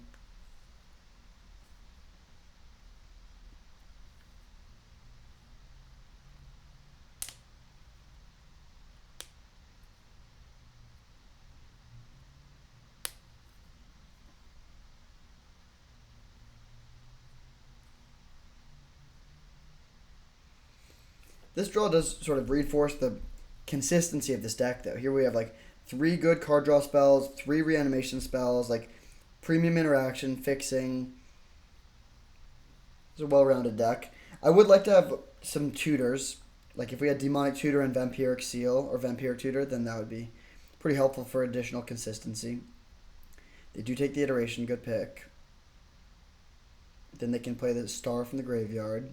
This draw does sort of reinforce the consistency of this deck, though. Here we have like 3 good card draw spells, 3 reanimation spells, like premium interaction, fixing. It's a well-rounded deck. I would like to have some tutors. Like if we had Demonic Tutor and Vampiric Seal or Vampiric Tutor, then that would be pretty helpful for additional consistency. They do take the iteration, good pick. Then they can play the Star from the graveyard.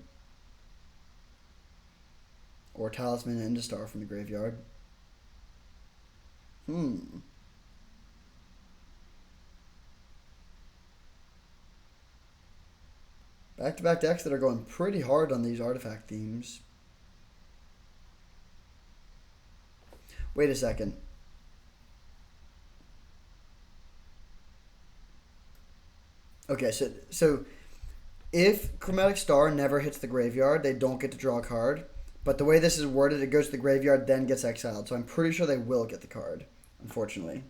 Or Talisman into Star from the graveyard. Back-to-back decks that are going pretty hard on these artifact themes. Wait a second. Okay, so if Chromatic Star never hits the graveyard, they don't get to draw a card. But the way this is worded, it goes to the graveyard, then gets exiled. So I'm pretty sure they will get the card, unfortunately.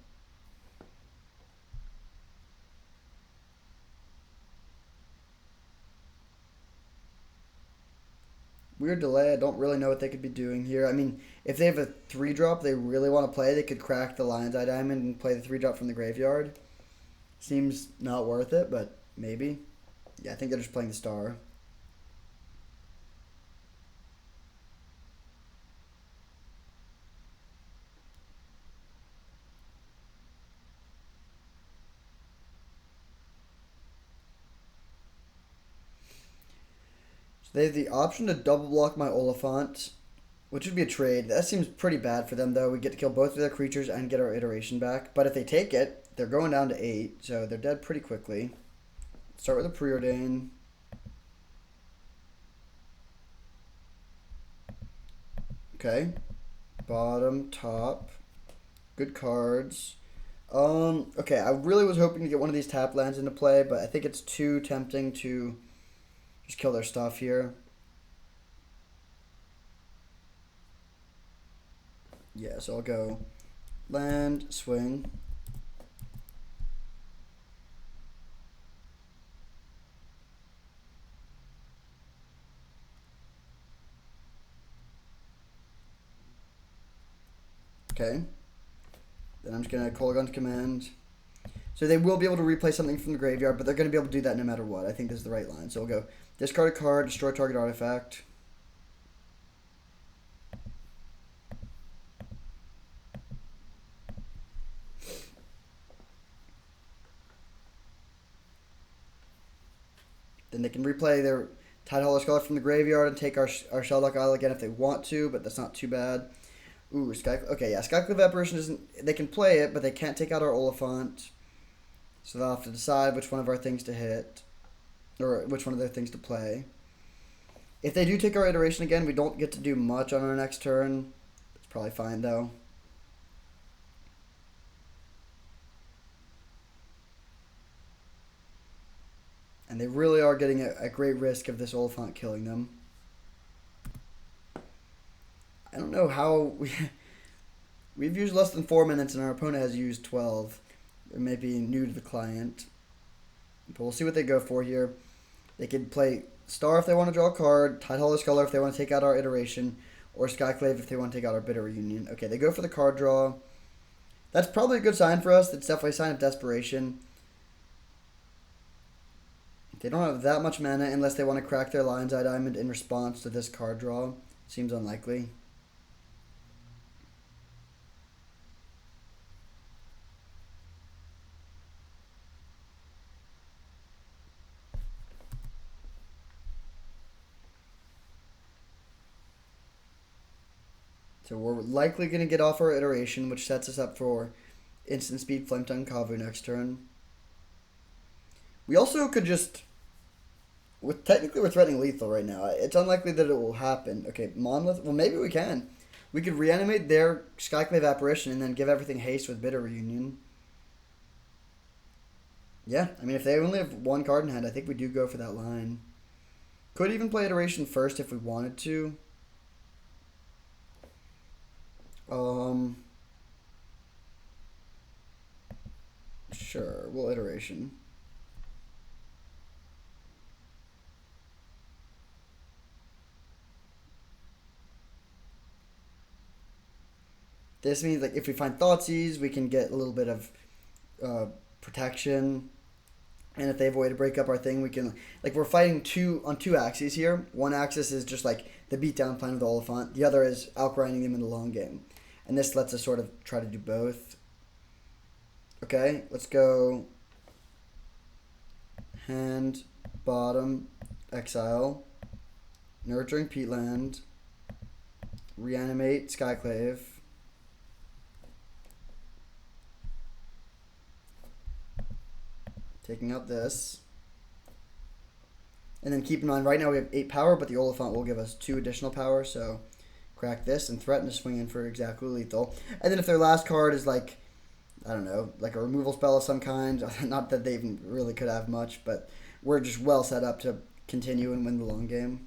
Weird delay. I don't really know what they could be doing here. I mean, if they have a 3-drop they really want to play, they could crack the Lion's Eye Diamond and play the 3-drop from the graveyard. Seems not worth it, but maybe. Yeah, I think they're just playing the Star. They have the option to double block my Oliphant, which would be a trade. That seems pretty bad for them, though. We get to kill both of their creatures and get our iteration back. But if they take it, they're going down to 8, so they're dead pretty quickly. Start with a Preordain. Okay. Bottom, top. Good cards. Okay, I really was hoping to get one of these tap lands into play, but I think it's too tempting to just kill their stuff here. Yeah, so I'll go land, swing. Okay. Then I'm just going to Kolaghan's Command. So they will be able to replay something from the graveyard, but they're going to be able to do that no matter what. I think this is the right line. So we'll go discard a card, destroy target artifact. Then they can replay their Tidehollow Scholar from the graveyard and take our Shelldock Isle again if they want to, but that's not too bad. Ooh, okay, yeah, Skyclave Apparition isn't... They can play it, but they can't take out our Oliphant. So they'll have to decide which one of our things to hit. Or which one of their things to play. If they do take our iteration again, we don't get to do much on our next turn. It's probably fine, though. And they really are getting a great risk of this Oliphant killing them. I don't know how... We've used less than 4 minutes and our opponent has used 12. It may be new to the client. But we'll see what they go for here. They could play Star if they want to draw a card, Tidehollow Scholar if they want to take out our iteration, or Skyclave if they want to take out our Bitter Reunion. Okay, they go for the card draw. That's probably a good sign for us. It's definitely a sign of desperation. They don't have that much mana unless they want to crack their Lion's Eye Diamond in response to this card draw. Seems unlikely. So we're likely going to get off our iteration, which sets us up for instant speed Flametongue Kavu next turn. We also could just... Technically, we're threatening lethal right now. It's unlikely that it will happen. Okay, Monolith... Well, maybe we can. We could reanimate their Skyclave Apparition and then give everything haste with Bitter Reunion. Yeah, I mean, if they only have one card in hand, I think we do go for that line. Could even play Iteration first if we wanted to. Sure, we'll Iteration. This means, like, if we find Thoughtseize, we can get a little bit of protection. And if they have a way to break up our thing, we can... Like, we're fighting on two axes here. One axis is just, like, the beatdown plan with the Oliphant. The other is outgrinding them in the long game. And this lets us sort of try to do both. Okay, let's go... Hand, bottom, exile, nurturing peatland, reanimate Skyclave, taking out this, and then keep in mind right now we have 8 power, but the Oliphant will give us 2 additional power, so crack this and threaten to swing in for exactly lethal. And then if their last card is like, I don't know, like a removal spell of some kind. Not that they even really could have much, but we're just well set up to continue and win the long game.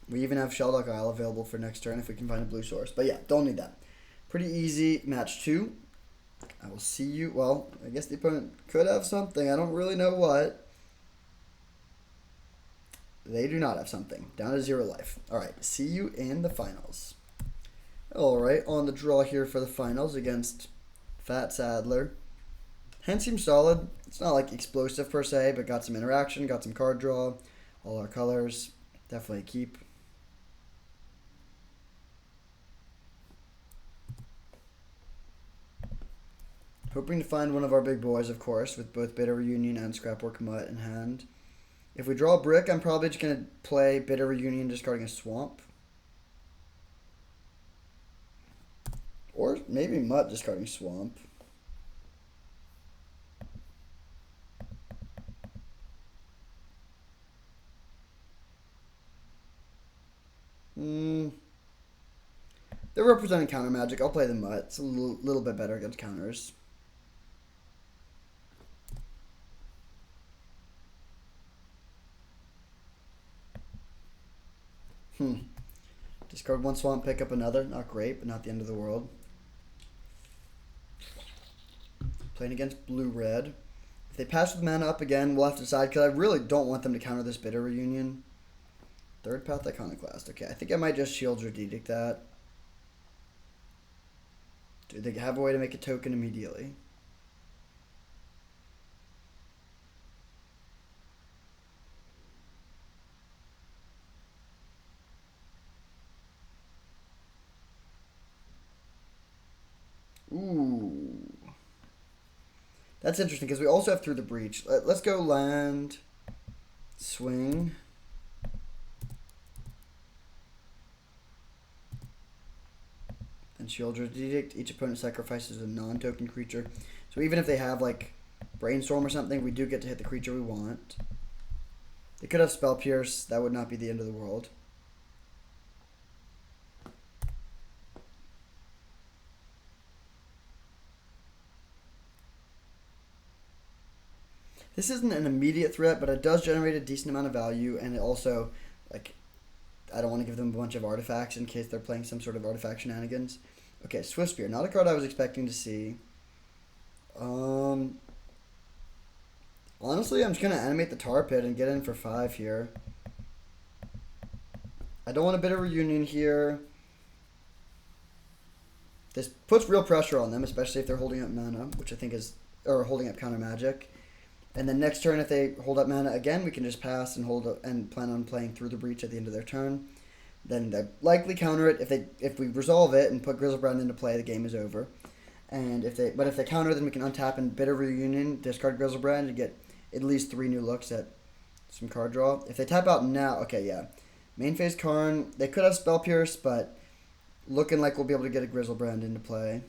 We even have Sheldock Isle available for next turn if we can find a blue source. But yeah, don't need that. Pretty easy match 2. I will see you. Well, I guess the opponent could have something. I don't really know what. They do not have something. Down to 0 life. Alright, see you in the finals. Alright, on the draw here for the finals against Fat Sadler. Hand seems solid. It's not like explosive per se, but got some interaction, got some card draw. All our colors. Definitely a keep. Hoping to find one of our big boys, of course, with both Bitter Reunion and Scrapwork Mutt in hand. If we draw a brick, I'm probably just going to play Bitter Reunion discarding a swamp. Or maybe Mutt discarding swamp. They're representing counter magic. I'll play the Mutt. It's a little bit better against counters. Discard one swamp, pick up another. Not great, but not the end of the world. Playing against blue-red. If they pass with mana up again, we'll have to decide, because I really don't want them to counter this Bitter Reunion. Third Path Iconoclast. Okay, I think I might just Shield or Edict that. Do they have a way to make a token immediately? Ooh. That's interesting because we also have Through the Breach. Let's go land, swing. And Shieldred's Edict. Each opponent sacrifices a non-token creature. So even if they have like Brainstorm or something, we do get to hit the creature we want. They could have Spell Pierce. That would not be the end of the world. This isn't an immediate threat, but it does generate a decent amount of value, and it also, like, I don't want to give them a bunch of artifacts in case they're playing some sort of artifact shenanigans. Okay, Swift Spear. Not a card I was expecting to see. Honestly, I'm just going to animate the Tar Pit and get in for 5 here. I don't want a Bitter Reunion here. This puts real pressure on them, especially if they're holding up mana, which I think is, or holding up counter magic. And then next turn, if they hold up mana again, we can just pass and hold up and plan on playing Through the Breach at the end of their turn. Then they likely counter it. If we resolve it and put Grizzlebrand into play, the game is over. And if they counter, then we can untap and Bitter Reunion, discard Grizzlebrand, and get at least 3 new looks at some card draw. If they tap out now, okay, yeah, main phase Karn. They could have Spell Pierce, but looking like we'll be able to get a Grizzlebrand into play.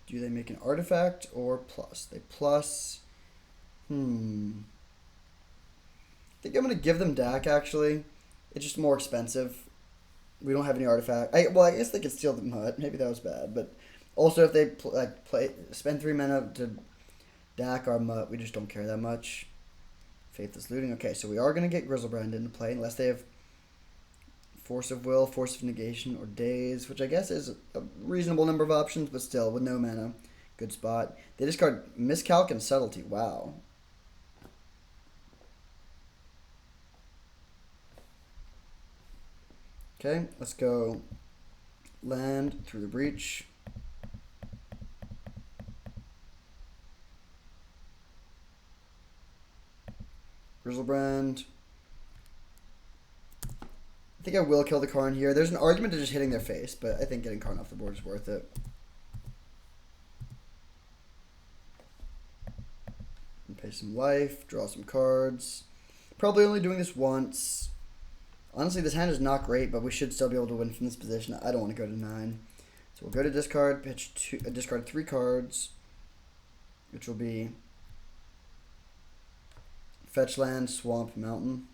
Do they make an artifact or plus? They plus. I think I'm going to give them Dak, actually. It's just more expensive. We don't have any artifact. I guess they could steal the Mutt. Maybe that was bad. But also, if they spend 3 mana to Dak our Mutt, we just don't care that much. Faithless Looting. Okay, so we are going to get Grizzlebrand into play, unless they have Force of Will, Force of Negation, or Daze, which I guess is a reasonable number of options, but still, with no mana, good spot. They discard Miscalc and Subtlety. Wow. Okay, let's go land through the breach. Grizzlebrand. I think I will kill the Karn here. There's an argument to just hitting their face, but I think getting Karn off the board is worth it. And pay some life, draw some cards. Probably only doing this once. Honestly, this hand is not great, but we should still be able to win from this position. I don't want to go to 9. So we'll go to discard, discard 3 cards, which will be Fetch Land, Swamp, Mountain.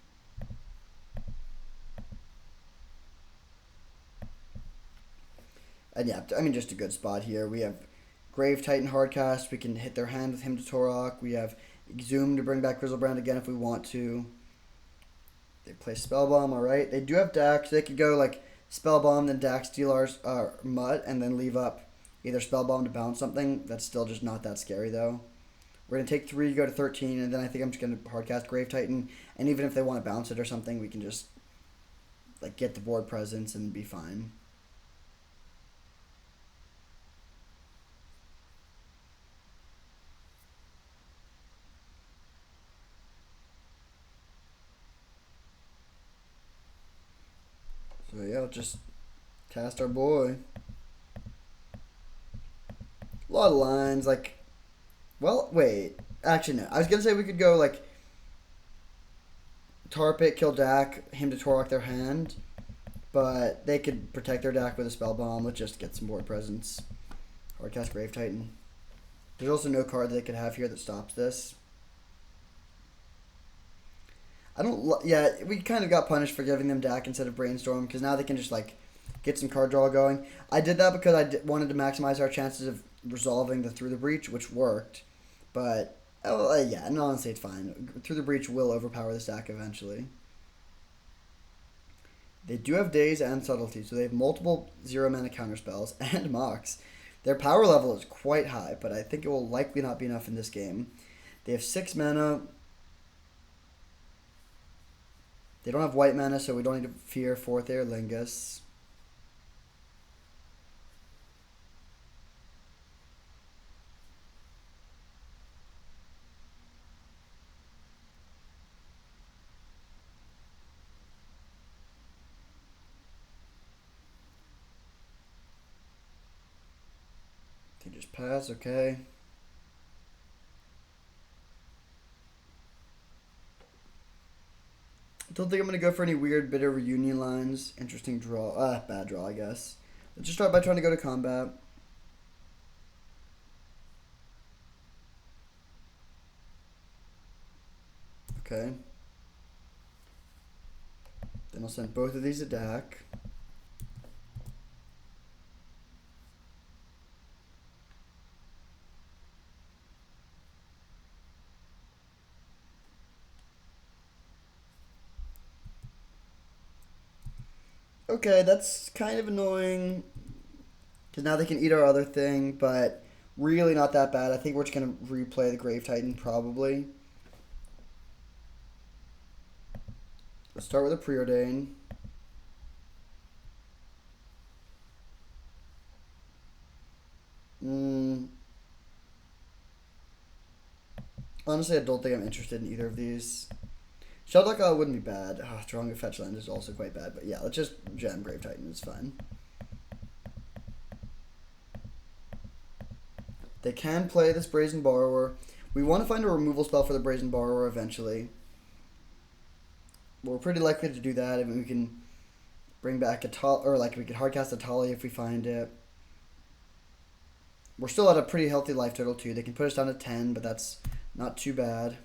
And yeah, I mean, just a good spot here. We have Grave Titan Hardcast. We can hit their hand with Hymn to Torok. We have Exhume to bring back Grizzlebrand again if we want to. They play Spellbomb, alright. They do have Dax. They could go like Spellbomb, then Dax, steal our Mutt, and then leave up either Spellbomb to bounce something. That's still just not that scary, though. We're going to take 3, go to 13, and then I think I'm just going to hardcast Grave Titan. And even if they want to bounce it or something, we can just like get the board presence and be fine. So yeah, just cast our boy. A lot of lines, like, well, wait. Actually, no. I was going to say we could go, like, Tarp it, kill Dak, Hymn to Torok their hand. But they could protect their Dak with a Spellbomb. Let's just get some board presence. Hardcast Grave Titan. There's also no card they could have here that stops this. Yeah, we kind of got punished for giving them Dak instead of Brainstorm, because now they can just, like, get some card draw going. I did that because I wanted to maximize our chances of resolving the Through the Breach, which worked. But, yeah, and honestly, it's fine. Through the Breach will overpower this deck eventually. They do have Daze and Subtlety, so they have multiple 0-mana counterspells and Mox. Their power level is quite high, but I think it will likely not be enough in this game. They have 6 mana. They don't have white mana, so we don't need to fear 4th Air Lingus. They just pass, okay. I don't think I'm going to go for any weird bitter reunion lines. Interesting draw. Bad draw, I guess. Let's just start by trying to go to combat. Okay. Then I'll send both of these to Dak. Okay, that's kind of annoying. Because now they can eat our other thing, but really not that bad. I think we're just going to replay the Grave Titan, probably. Let's start with a Preordain. Honestly, I don't think I'm interested in either of these. Sheldok wouldn't be bad. Drawing a fetch land is also quite bad, but yeah, let's just gem Grave Titan. It's fine. They can play this Brazen Borrower. We want to find a removal spell for the Brazen Borrower eventually. We're pretty likely to do that. I mean, we can bring back we could hardcast a Tali if we find it. We're still at a pretty healthy life total too. They can put us down to 10, but that's Not too bad.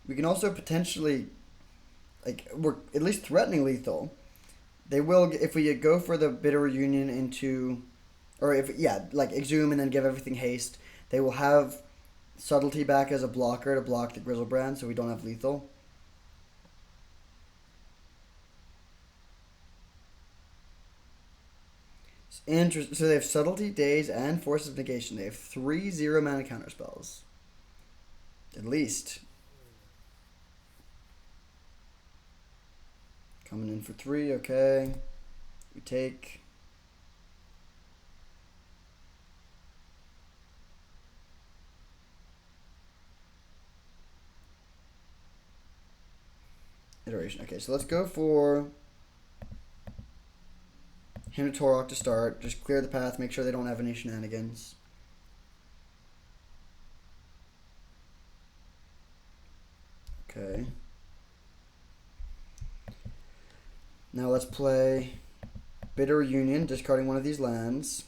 We can also potentially, like, we're at least threatening lethal. They will, if we go for the bitter reunion into, or if, yeah, like exhume and then give everything haste, they will have subtlety back as a blocker to block the Grizzlebrand so we don't have lethal. Interesting. So they have subtlety, daze, and force of negation. They have 3 0-mana counterspells. At least. Coming in for 3, okay. We take. Iteration. Okay, so let's go for Hymn to Torok to start. Just clear the path, make sure they don't have any shenanigans. Okay. Now let's play Bitter Union, discarding one of these lands.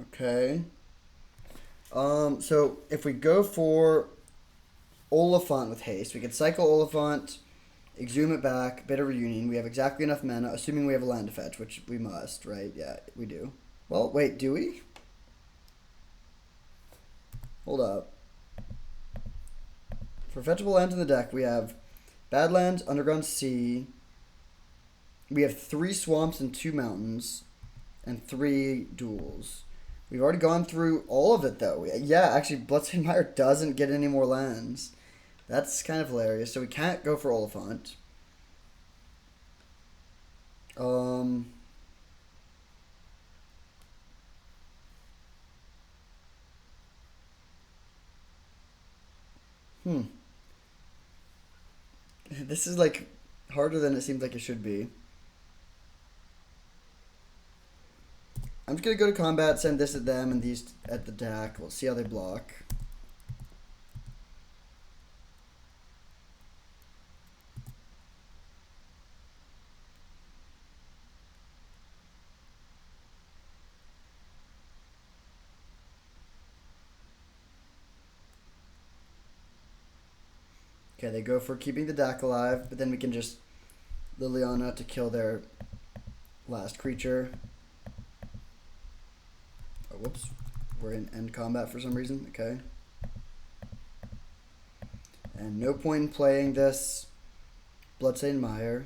Okay. So if we go for Oliphant with haste, we could cycle Oliphant, exhume it back, Bitter Reunion. We have exactly enough mana, assuming we have a land to fetch, which we must, right? Yeah, we do. Well, wait, do we? Hold up. For fetchable lands in the deck, we have Badlands, Underground Sea. We have 3 swamps and 2 mountains, and 3 duels. We've already gone through all of it, though. Yeah, actually, Bloodstained Mire doesn't get any more lands. That's kind of hilarious. So we can't go for Oliphant. This is like harder than it seems like it should be. I'm just gonna go to combat, send this at them and these at the deck. We'll see how they block. Okay, they go for keeping the deck alive, but then we can just Liliana to kill their last creature. Oh, whoops. We're in end combat for some reason. Okay. And no point in playing this Bloodstained Mire.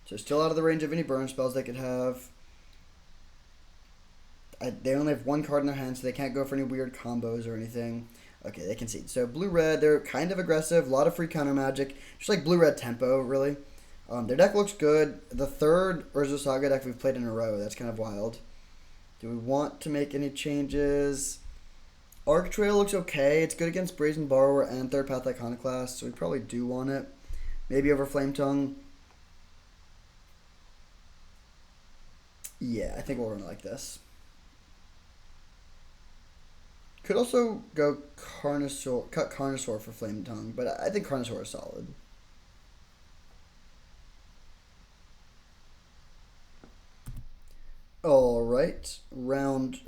So still out of the range of any burn spells they could have. They only have 1 card in their hand, so they can't go for any weird combos or anything. Okay, they concede. So blue-red, they're kind of aggressive. A lot of free counter magic. Just like blue-red tempo, really. Their deck looks good. The 3rd Urza Saga deck we've played in a row. That's kind of wild. Do we want to make any changes? Arc Trail looks okay. It's good against Brazen Borrower and Third Path Iconoclast, so we probably do want it. Maybe over Flame Tongue. Yeah, I think we'll run it like this. Could also go Carnosaur, cut Carnosaur for Flame Tongue, but I think Carnosaur is solid. Alright,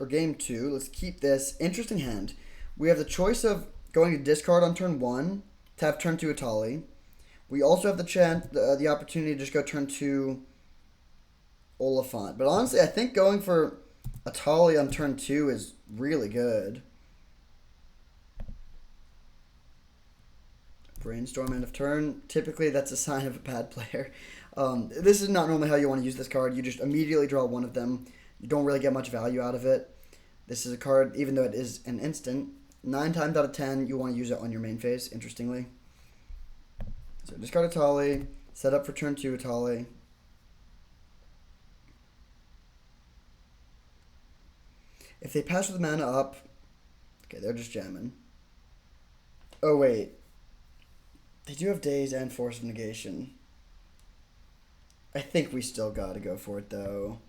game 2. Let's keep this. Interesting hand. We have the choice of going to discard on turn 1 to have turn 2 Atali. We also have the opportunity to just go turn 2 Oliphant. But honestly, I think going for Atali on turn 2 is really good. Brainstorm end of turn. Typically, that's a sign of a bad player. This is not normally how you want to use this card. You just immediately draw one of them. You don't really get much value out of it. This is a card, even though it is an instant, 9 times out of 10, you want to use it on your main phase, interestingly. So discard Atali, set up for turn 2 Atali. If they pass with mana up, okay, they're just jamming. Oh, wait. They do have daze and force of negation. I think we still gotta go for it though.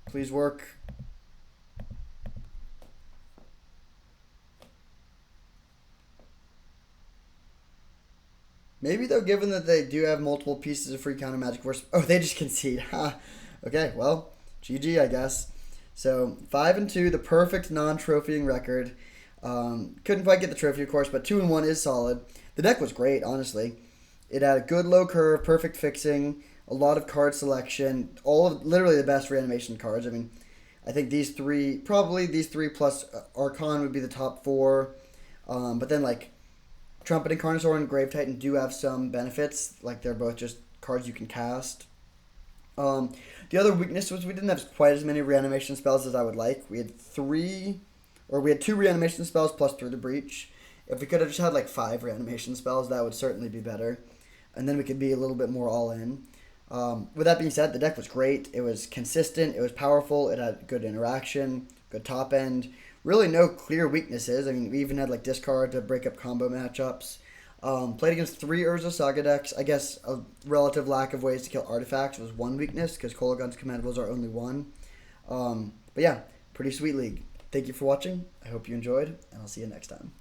Please work. Maybe though, given that they do have multiple pieces of free counter magic force. Oh, they just concede. Okay, well, GG, I guess. So 5-2, the perfect non-trophying record. Couldn't quite get the trophy, of course, but 2-1 is solid. The deck was great, honestly. It had a good low curve, perfect fixing, a lot of card selection, all of literally the best reanimation cards. I mean, I think these three plus Archon would be the top four. But then like Trumpet and Carnosaur and Grave Titan do have some benefits. Like they're both just cards you can cast. The other weakness was we didn't have quite as many reanimation spells as I would like. We had two reanimation spells plus Through the Breach. If we could have just had like 5 reanimation spells, that would certainly be better. And then we could be a little bit more all in. With that being said, the deck was great. It was consistent. It was powerful. It had good interaction, good top end. Really no clear weaknesses. I mean, we even had like discard to break up combo matchups. Played against 3 Urza Saga decks. I guess a relative lack of ways to kill artifacts was one weakness because Kolaghan's commandables are only one. But yeah, pretty sweet league. Thank you for watching. I hope you enjoyed, and I'll see you next time.